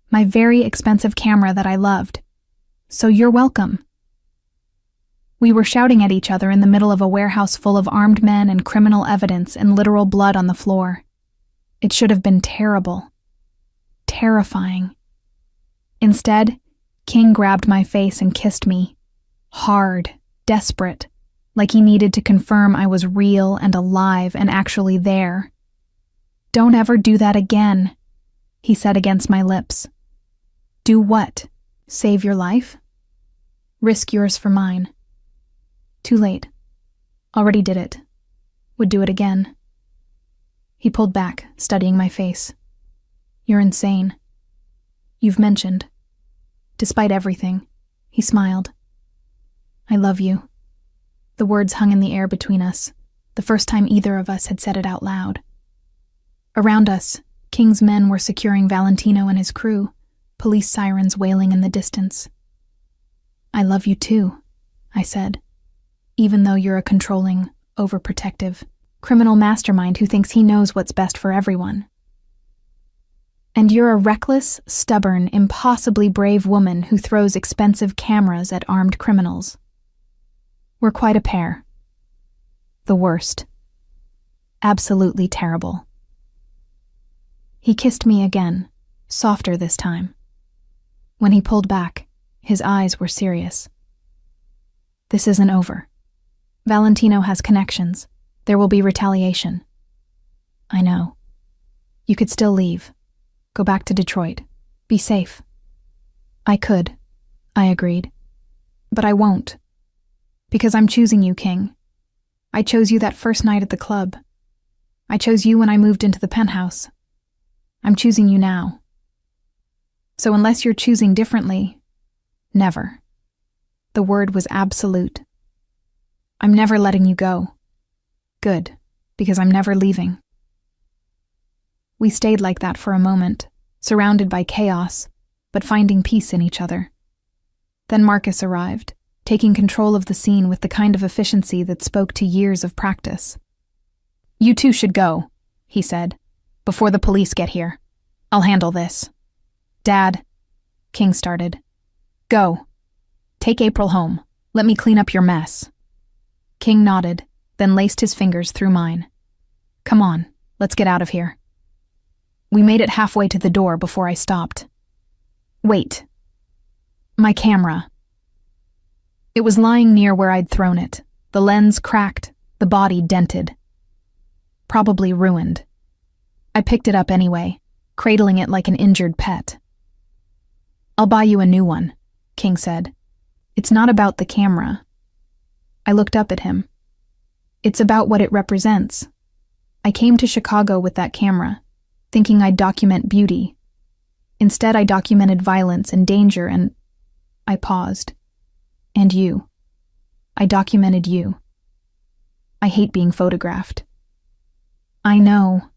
My very expensive camera that I loved. So you're welcome. We were shouting at each other in the middle of a warehouse full of armed men and criminal evidence and literal blood on the floor. It should have been terrible. Terrifying. Instead, King grabbed my face and kissed me. Hard, desperate, like he needed to confirm I was real and alive and actually there. Don't ever do that again, he said against my lips. Do what? Save your life? Risk yours for mine. Too late. Already did it. Would do it again. He pulled back, studying my face. You're insane. You've mentioned. Despite everything, he smiled. I love you. The words hung in the air between us, the first time either of us had said it out loud. Around us, King's men were securing Valentino and his crew, police sirens wailing in the distance. I love you too, I said, even though you're a controlling, overprotective, criminal mastermind who thinks he knows what's best for everyone. And you're a reckless, stubborn, impossibly brave woman who throws expensive cameras at armed criminals. We're quite a pair. The worst. Absolutely terrible. He kissed me again, softer this time. When he pulled back, his eyes were serious. This isn't over. Valentino has connections. There will be retaliation. I know. You could still leave. Go back to Detroit. Be safe. I could, I agreed. But I won't. Because I'm choosing you, King. I chose you that first night at the club. I chose you when I moved into the penthouse. I'm choosing you now. So unless you're choosing differently, never. The word was absolute. I'm never letting you go. Good, because I'm never leaving. We stayed like that for a moment, surrounded by chaos, but finding peace in each other. Then Marcus arrived, taking control of the scene with the kind of efficiency that spoke to years of practice. You two should go, he said, before the police get here. I'll handle this. Dad, King started. Go. Take April home. Let me clean up your mess. King nodded, then laced his fingers through mine. Come on, let's get out of here. We made it halfway to the door before I stopped. Wait. My camera. It was lying near where I'd thrown it, the lens cracked, the body dented. Probably ruined. I picked it up anyway, cradling it like an injured pet. I'll buy you a new one, King said. It's not about the camera. I looked up at him. It's about what it represents. I came to Chicago with that camera, thinking I'd document beauty. Instead, I documented violence and danger and... I paused. And you. I documented you. I hate being photographed. I know,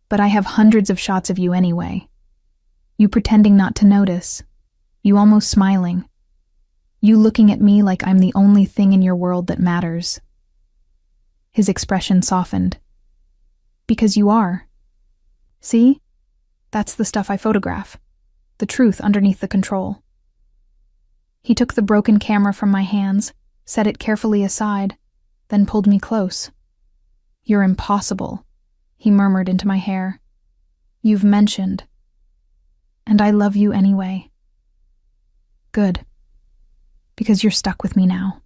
but I have hundreds of shots of you anyway. You pretending not to notice. You almost smiling. You looking at me like I'm the only thing in your world that matters. His expression softened. Because you are. See? That's the stuff I photograph. The truth underneath the control. He took the broken camera from my hands, set it carefully aside, then pulled me close. You're impossible, he murmured into my hair. You've mentioned. And I love you anyway. Good. Because you're stuck with me now.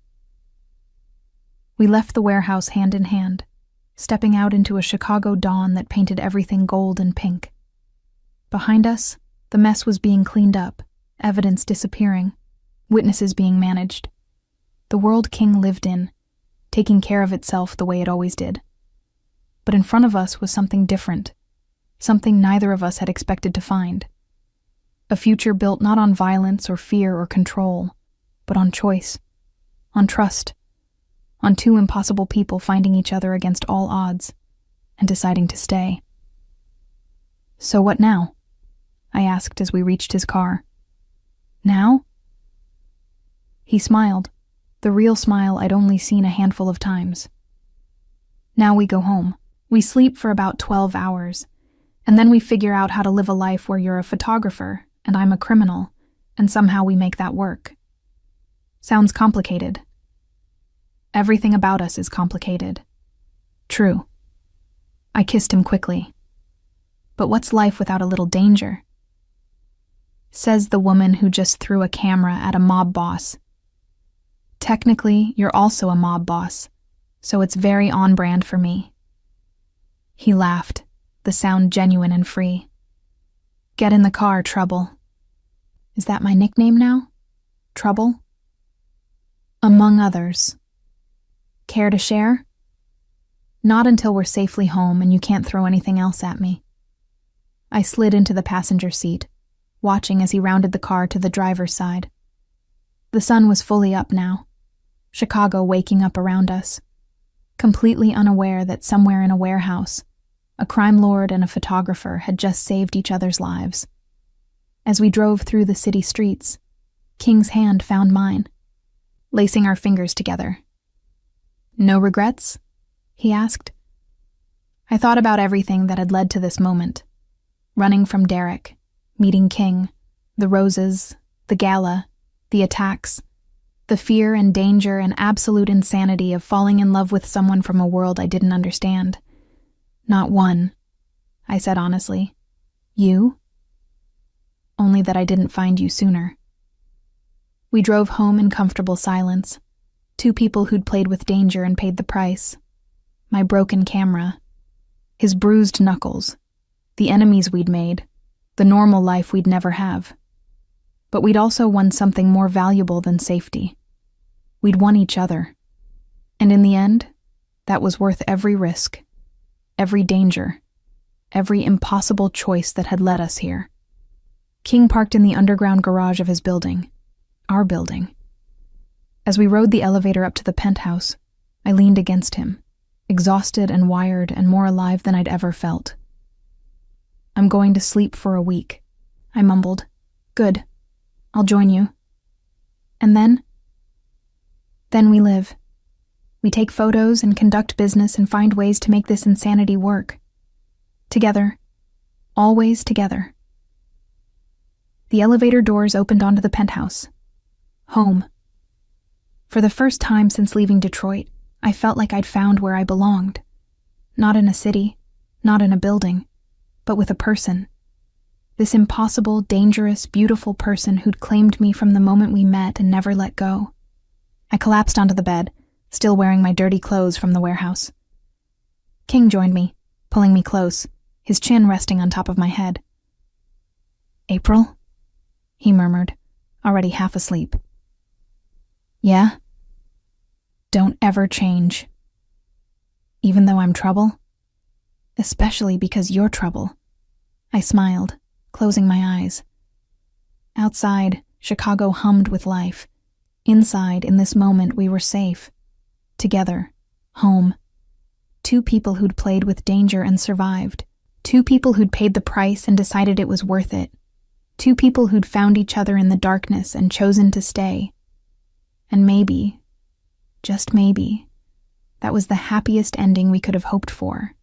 We left the warehouse hand in hand, stepping out into a Chicago dawn that painted everything gold and pink. Behind us, the mess was being cleaned up, evidence disappearing, witnesses being managed. The world King lived in, taking care of itself the way it always did. But in front of us was something different, something neither of us had expected to find. A future built not on violence or fear or control, but on choice, on trust, on two impossible people finding each other against all odds and deciding to stay. So what now? I asked as we reached his car. Now? He smiled, the real smile I'd only seen a handful of times. Now we go home. We sleep for about 12 hours, and then we figure out how to live a life where you're a photographer and I'm a criminal, and somehow we make that work. Sounds complicated. Everything about us is complicated. True. I kissed him quickly. But what's life without a little danger? Says the woman who just threw a camera at a mob boss. Technically, you're also a mob boss, so it's very on brand for me. He laughed, the sound genuine and free. Get in the car, Trouble. Is that my nickname now? Trouble? Among others. Care to share? Not until we're safely home and you can't throw anything else at me. I slid into the passenger seat, watching as he rounded the car to the driver's side. The sun was fully up now. Chicago waking up around us, completely unaware that somewhere in a warehouse, a crime lord and a photographer had just saved each other's lives. As we drove through the city streets, King's hand found mine, lacing our fingers together. "No regrets?" he asked. I thought about everything that had led to this moment. Running from Derek, meeting King, the roses, the gala, the attacks, the fear and danger and absolute insanity of falling in love with someone from a world I didn't understand. "Not one," I said honestly. "You?" "Only that I didn't find you sooner." We drove home in comfortable silence. Two people who'd played with danger and paid the price. My broken camera, his bruised knuckles, the enemies we'd made, the normal life we'd never have. But we'd also won something more valuable than safety. We'd won each other. And in the end, that was worth every risk, every danger, every impossible choice that had led us here. King parked in the underground garage of his building, our building. As we rode the elevator up to the penthouse, I leaned against him, exhausted and wired and more alive than I'd ever felt. "I'm going to sleep for a week," I mumbled. "Good. I'll join you." "And then?" "Then we live. We take photos and conduct business and find ways to make this insanity work. Together. Always together." The elevator doors opened onto the penthouse. Home. For the first time since leaving Detroit, I felt like I'd found where I belonged. Not in a city, not in a building, but with a person. This impossible, dangerous, beautiful person who'd claimed me from the moment we met and never let go. I collapsed onto the bed, still wearing my dirty clothes from the warehouse. King joined me, pulling me close, his chin resting on top of my head. "April?" he murmured, already half asleep. "Yeah?" "Don't ever change. Even though I'm trouble? Especially because you're trouble." I smiled, closing my eyes. Outside, Chicago hummed with life. Inside, in this moment, we were safe. Together. Home. Two people who'd played with danger and survived. Two people who'd paid the price and decided it was worth it. Two people who'd found each other in the darkness and chosen to stay. And maybe, just maybe, that was the happiest ending we could have hoped for.